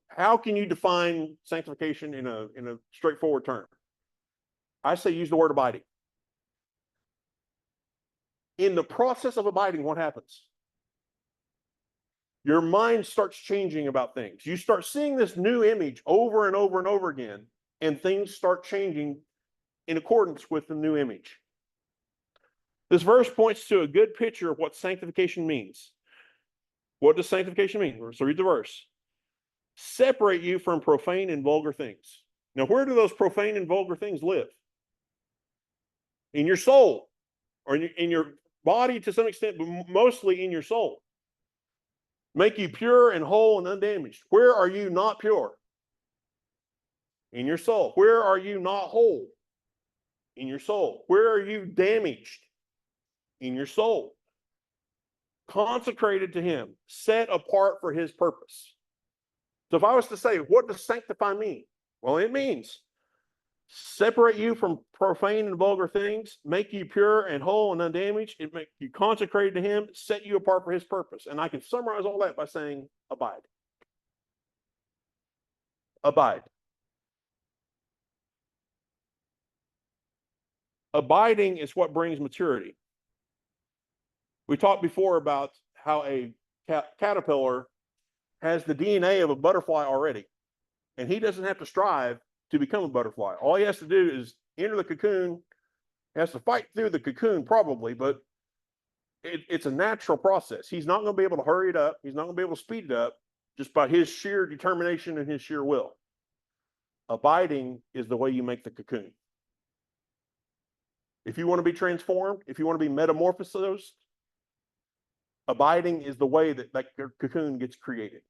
How can you define sanctification in a straightforward term? I say use the word abiding. In the process of abiding, what happens? Your mind starts changing about things. You start seeing this new image over and over and over again, and things start changing in accordance with the new image. This verse points to a good picture of what sanctification means. What does sanctification mean? So read the verse. Separate you from profane and vulgar things. Now, where do those profane and vulgar things live? In your soul, or in your body to some extent, but mostly in your soul. Make you pure and whole and undamaged. Where are you not pure? In your soul. Where are you not whole? In your soul. Where are you damaged? In your soul. Consecrated to him, set apart for his purpose. So if I was to say, what does sanctify mean? Well, it means separate you from profane and vulgar things, make you pure and whole and undamaged, it make you consecrated to him, set you apart for his purpose. And I can summarize all that by saying abide. Abide. Abiding is what brings maturity. We talked before about how a caterpillar has the DNA of a butterfly already, and he doesn't have to strive to become a butterfly. All he has to do is enter the cocoon. He has to fight through the cocoon probably, but it's a natural process. He's not going to be able to hurry it up. He's not going to be able to speed it up just by his sheer determination and his sheer will. Abiding is the way you make the cocoon. If you want to be transformed, if you want to be metamorphosed, abiding is the way that that cocoon gets created.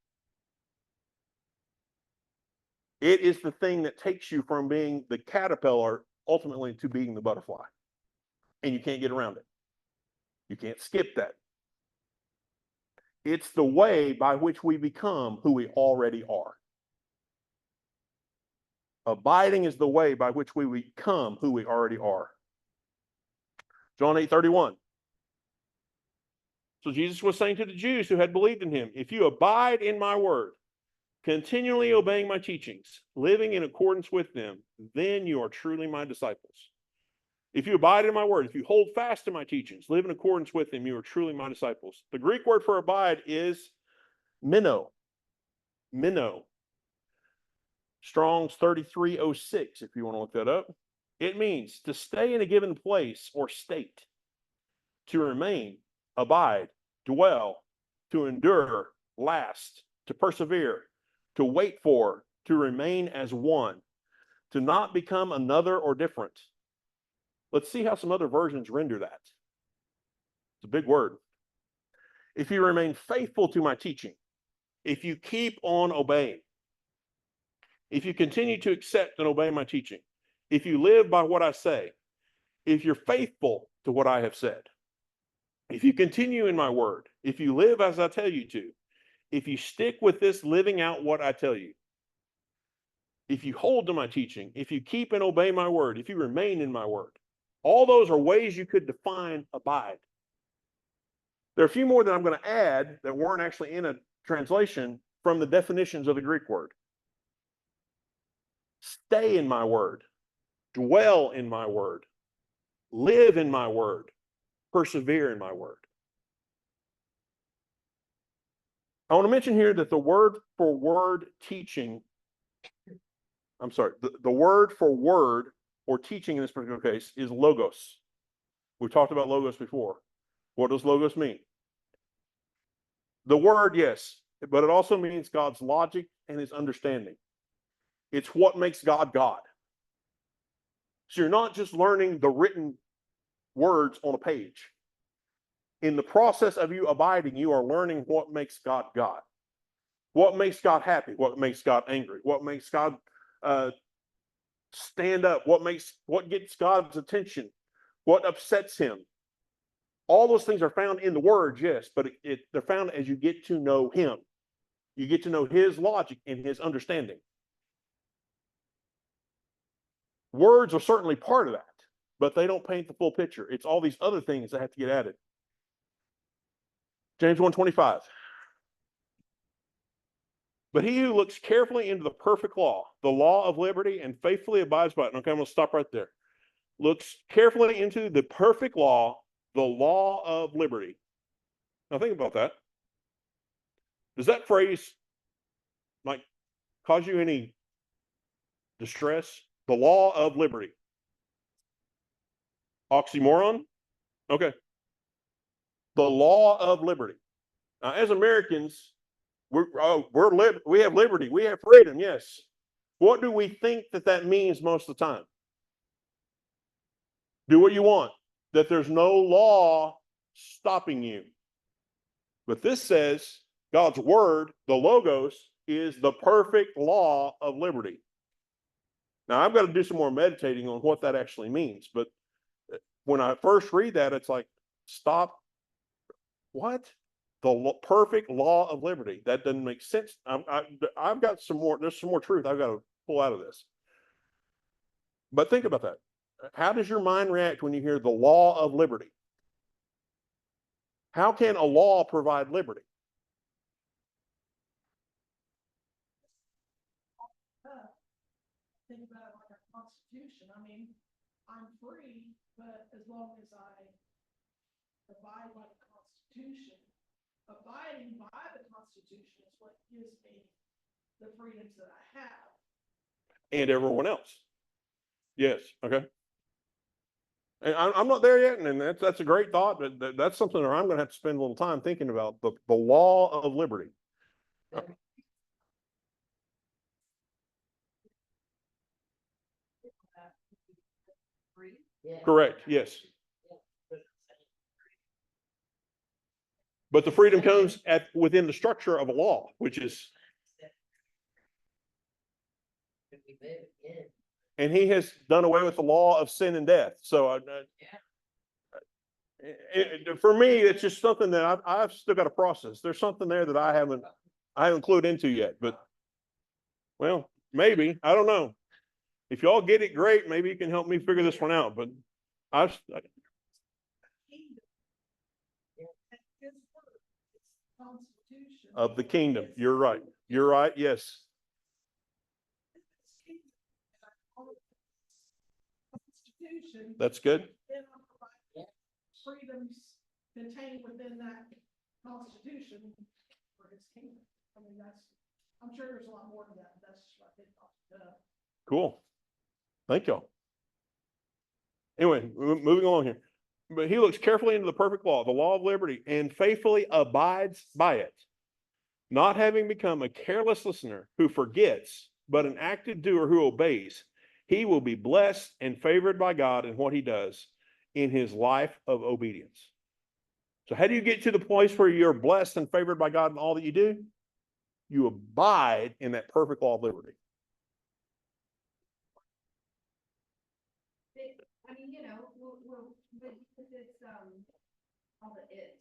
It is the thing that takes you from being the caterpillar ultimately to being the butterfly. And you can't get around it. You can't skip that. It's the way by which we become who we already are. Abiding is the way by which we become who we already are. John 8:31. So Jesus was saying to the Jews who had believed in him, if you abide in my word, continually obeying my teachings, living in accordance with them, then you are truly my disciples. If you abide in my word, if you hold fast to my teachings, live in accordance with them, you are truly my disciples. The Greek word for abide is meno. Meno. Strong's 3306, if you want to look that up. It means to stay in a given place or state, to remain, abide, dwell, to endure, last, to persevere, to wait for, to remain as one, to not become another or different. Let's see how some other versions render that. It's a big word. If you remain faithful to my teaching, if you keep on obeying, if you continue to accept and obey my teaching, if you live by what I say, if you're faithful to what I have said, If you continue in my word, if you live as I tell you to, if you stick with this living out what I tell you, if you hold to my teaching, if you keep and obey my word, if you remain in my word, all those are ways you could define abide. There are a few more that I'm going to add that weren't actually in a translation from the definitions of the Greek word. Stay in my word, dwell in my word, live in my word, persevere in my word. I want to mention here that the word for word teaching, the word for word or teaching in this particular case is logos. We talked about logos before. What does logos mean? The word, yes, but it also means God's logic and his understanding. It's what makes God God. So you're not just learning the written words on a page. In the process of you abiding, you are learning what makes God God. What makes God happy? What makes God angry? What makes God stand up? What gets God's attention? What upsets him? All those things are found in the words, yes, but they're found as you get to know him. You get to know his logic and his understanding. Words are certainly part of that, but they don't paint the full picture. It's all these other things that have to get added. James 1:25. But he who looks carefully into the perfect law, the law of liberty, and faithfully abides by it. Okay, I'm going to stop right there. Looks carefully into the perfect law, the law of liberty. Now think about that. Does that phrase like cause you any distress? The law of liberty. Oxymoron? Okay. The law of liberty. Now, as Americans, we have liberty, we have freedom, yes. What do we think that means most of the time? Do what you want, that there's no law stopping you. But this says God's word, the logos, is the perfect law of liberty. Now, I've got to do some more meditating on what that actually means. But when I first read that, it's like, stop. What? The perfect law of liberty. That doesn't make sense. I've got some more, there's some more truth I've got to pull out of this. But think about that. How does your mind react when you hear the law of liberty? How can a law provide liberty? Think about it like our Constitution. I mean, I'm free, but as long as I abide by the Constitution, abiding by the Constitution is what gives me the freedoms that I have. And everyone else. Yes. Okay. And I'm not there yet, and that's a great thought, but that's something that I'm going to have to spend a little time thinking about, the law of liberty. Yeah. Correct. Yes. But the freedom comes within the structure of a law, which is, We live in. and he has done away with the law of sin and death. So for me, it's just something that I've still got to process. There's something there that I haven't clued into yet, but well, maybe, I don't know. If y'all get it, great. Maybe you can help me figure this one out, but Kingdom. Yeah. And his word, it's the Constitution. of the kingdom. You're right. You're right. Yes. It's kingdom. And I follow the Constitution. That's good. Then I'm providing freedoms contained within that Constitution for his kingdom. I mean, I'm sure there's a lot more to that, but that's just what I think off the cuff. Cool. Thank y'all. Anyway, moving along here. But he looks carefully into the perfect law, the law of liberty, and faithfully abides by it, not having become a careless listener who forgets, but an active doer who obeys. He will be blessed and favored by God in what he does in his life of obedience. So how do you get to the place where you're blessed and favored by God in all that you do? You abide in that perfect law of liberty. I mean, you know, but it's, all the ifs.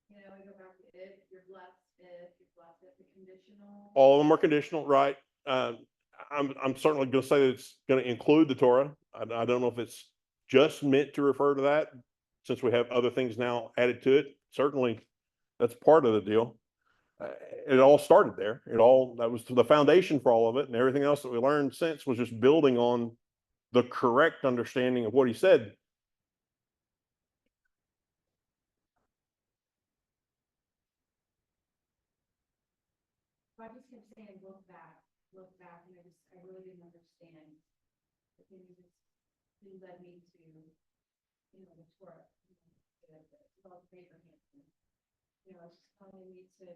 You know, we go back to if, you're blessed, the conditional. All of them are conditional, right? I'm certainly gonna say that it's gonna include the Torah. I don't know if it's just meant to refer to that, since we have other things now added to it. Certainly, that's part of the deal. It all started there. That was the foundation for all of it, and everything else that we learned since was just building on the correct understanding of what he said. I just kept saying, look back, and I really didn't understand. The things that led me to, you know, the Torah, well, Abraham. You know, it's just telling me to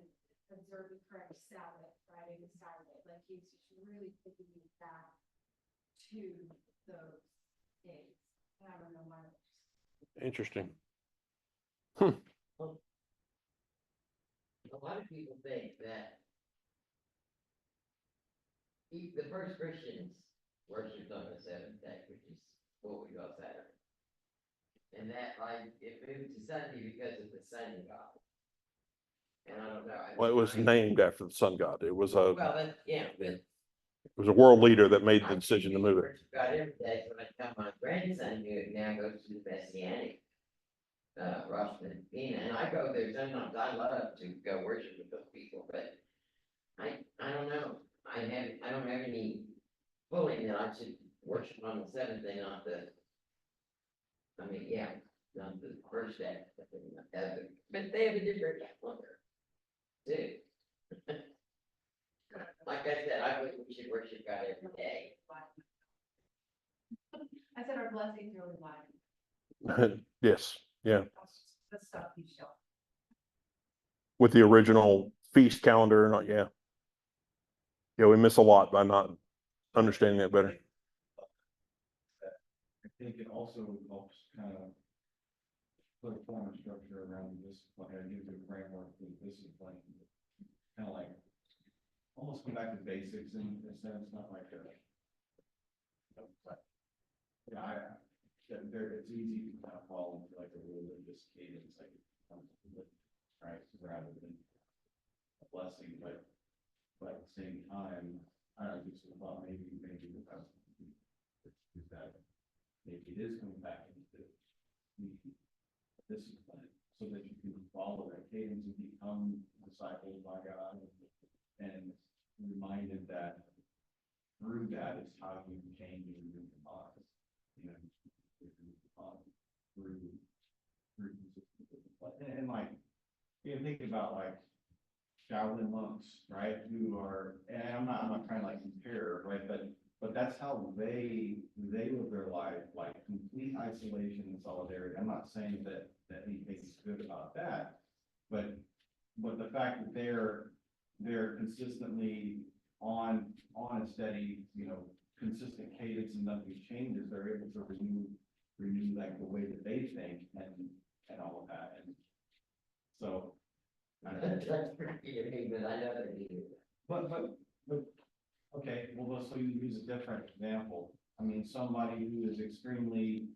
observe the correct Sabbath, Friday to Saturday, like he's just really taking me back to those days. And I don't know why. Interesting. A lot of people think that the first Christians worshipped on the seventh day, which is what we call Saturday. And that, like, it moved to Sunday because of the sun god. And I don't know. Well, it was named after the sun god. It was a Well, that's, yeah, but. world leader that made the decision to move it. God every day, so I tell my grandson who now goes to the Messianic, Rosh Hashanah, and I go there sometimes. I love to go worship with those people, but I don't know. I don't have any feeling that I should worship on the seventh day, not the first day. But they have a different calendar too. Like I said, I believe we should worship God every day. I said our blessings are alive. Yes, yeah. The stuff you show. With the original feast calendar, not, yeah. Yeah, we miss a lot by not understanding that better. I think it also helps kind of put a form of structure around this, like I give the framework for discipline. Kind of like, almost come back to basics in a sense, not like a. Yeah, it's easy to kind of fall into like a religious cadence, like, right, rather than a blessing, but at the same time, I just thought maybe that maybe it is coming back into discipline, so that you can follow that cadence and become disciples by God, and reminded that through that is how you change and move your mind. You know, through consistency. And like, you know, think about like Shaolin monks, right? Who are, and I'm not trying to like compare, right? But that's how they live their life, like complete isolation and solidarity. I'm not saying that anything's good about that, but the fact that they're consistently on a steady, you know, consistent cadence and nothing changes, they're able to renew like the way that they think and all of that. And so. That's pretty to me, but I know they do. But, okay, well, so you use a different example. I mean, somebody who is extremely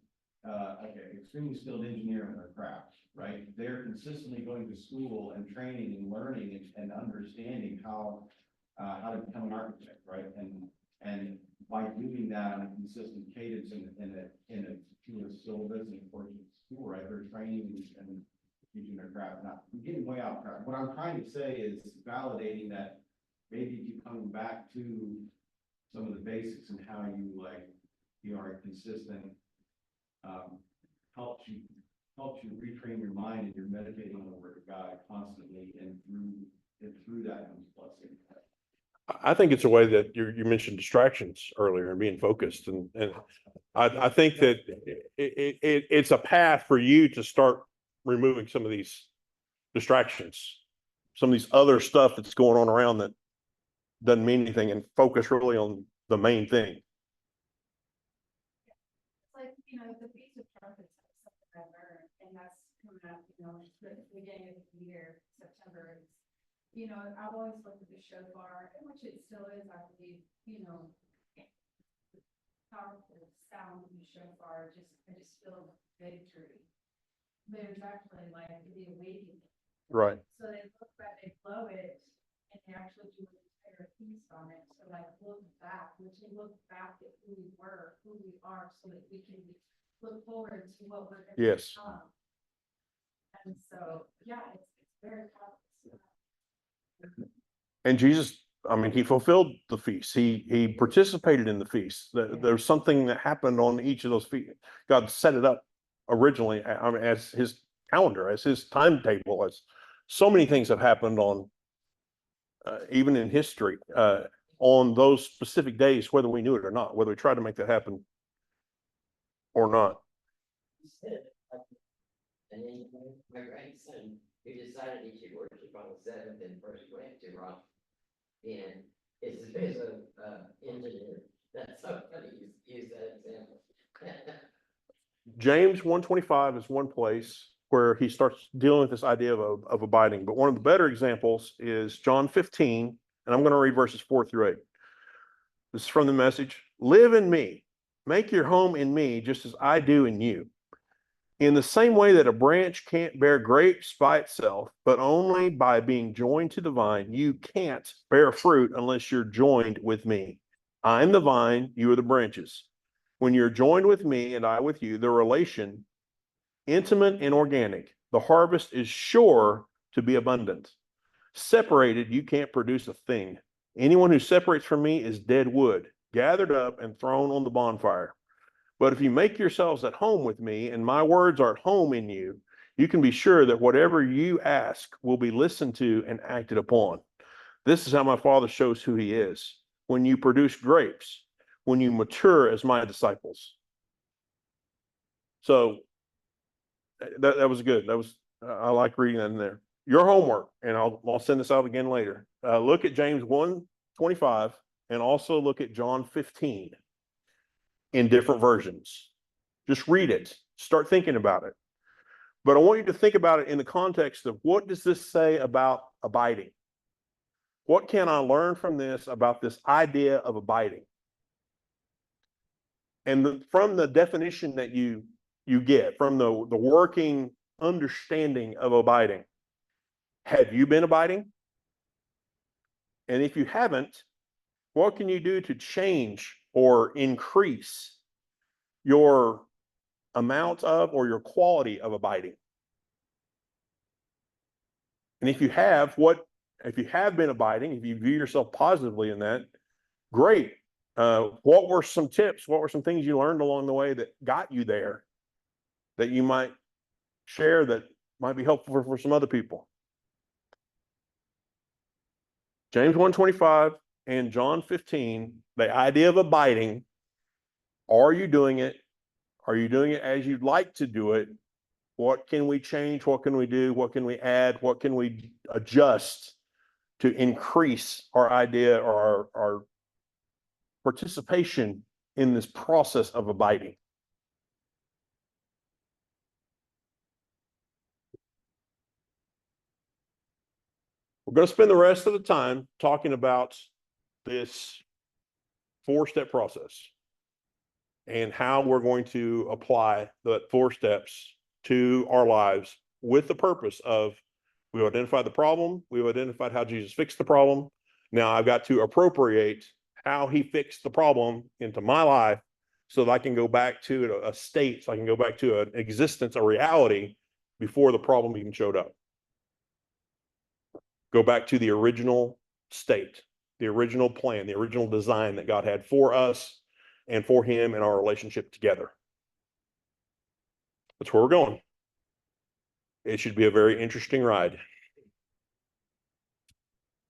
skilled engineer in their craft, right? They're consistently going to school and training and learning and understanding how to become an architect, right? And by doing that on a consistent cadence in a syllabus and portion of school, right? They're training and teaching their craft. Now, I'm getting way off track. What I'm trying to say is validating that maybe keep coming back to some of the basics and how you are consistent, helps you retrain your mind, and you're meditating on the word of God constantly, and through that comes blessing. I think it's a way that you mentioned distractions earlier and being focused, and I think that it's a path for you to start removing some of these distractions, some of these other stuff that's going on around that doesn't mean anything, and focus really on the main thing. It's like, you know, the Feast of Trumpets, is something I learned, and that's coming up, you know, the beginning of the year, September. It's, you know, I've always looked at the shofar, which it still is, I believe, you know, powerful sound of the shofar, I just feel victory. there's actually like the awakening. Right. So they look back, they blow it, and they actually do an entire piece on it, so like look back, which they look back at who we were, who we are, so that we can look forward to what we're gonna Yes. become. And so, yeah, it's very powerful. And Jesus, I mean, he fulfilled the feast. He participated in the feast. There's something that happened on each of those feasts. God set it up originally, I mean, as his calendar, as his timetable, as so many things have happened on, even in history, on those specific days, whether we knew it or not, whether we tried to make that happen or not. He said, like, and then my grandson, who decided he should worship on the seventh and first went to Rock. And is a engineer. That's so funny, you use that example. James 1:25 is one place where he starts dealing with this idea of abiding. But one of the better examples is John 15, and I'm going to read verses 4-8. This is from the Message. Live in me, make your home in me, just as I do in you. In the same way that a branch can't bear grapes by itself, but only by being joined to the vine, you can't bear fruit unless you're joined with me. I'm the vine, you are the branches. When you're joined with me and I with you, the relation, intimate and organic, the harvest is sure to be abundant. Separated, you can't produce a thing. Anyone who separates from me is dead wood, gathered up and thrown on the bonfire. But if you make yourselves at home with me and my words are at home in you, you can be sure that whatever you ask will be listened to and acted upon. This is how my Father shows who he is. When you produce grapes, when you mature as my disciples. So that was good. That was, I like reading that in there. Your homework, and I'll send this out again later. Look at James 1:25 and also look at John 15 in different versions. Just read it. Start thinking about it. But I want you to think about it in the context of, what does this say about abiding? What can I learn from this about this idea of abiding? And from the definition that you get, from the working understanding of abiding, have you been abiding? And if you haven't, what can you do to change or increase your amount of or your quality of abiding? And if you have been abiding, if you view yourself positively in that, great. What were some tips? What were some things you learned along the way that got you there that you might share that might be helpful for some other people? James 1:25 and John 15, the idea of abiding. Are you doing it? Are you doing it as you'd like to do it? What can we change? What can we do? What can we add? What can we adjust to increase our idea or our participation in this process of abiding? We're going to spend the rest of the time talking about this 4-step process and how we're going to apply the 4 steps to our lives, with the purpose of, we've identified the problem, we've identified how Jesus fixed the problem. Now I've got to appropriate how he fixed the problem into my life so that I can go back to a state, so I can go back to an existence, a reality, before the problem even showed up. Go back to the original state, the original plan, the original design that God had for us and for him and our relationship together. That's where we're going. It should be a very interesting ride.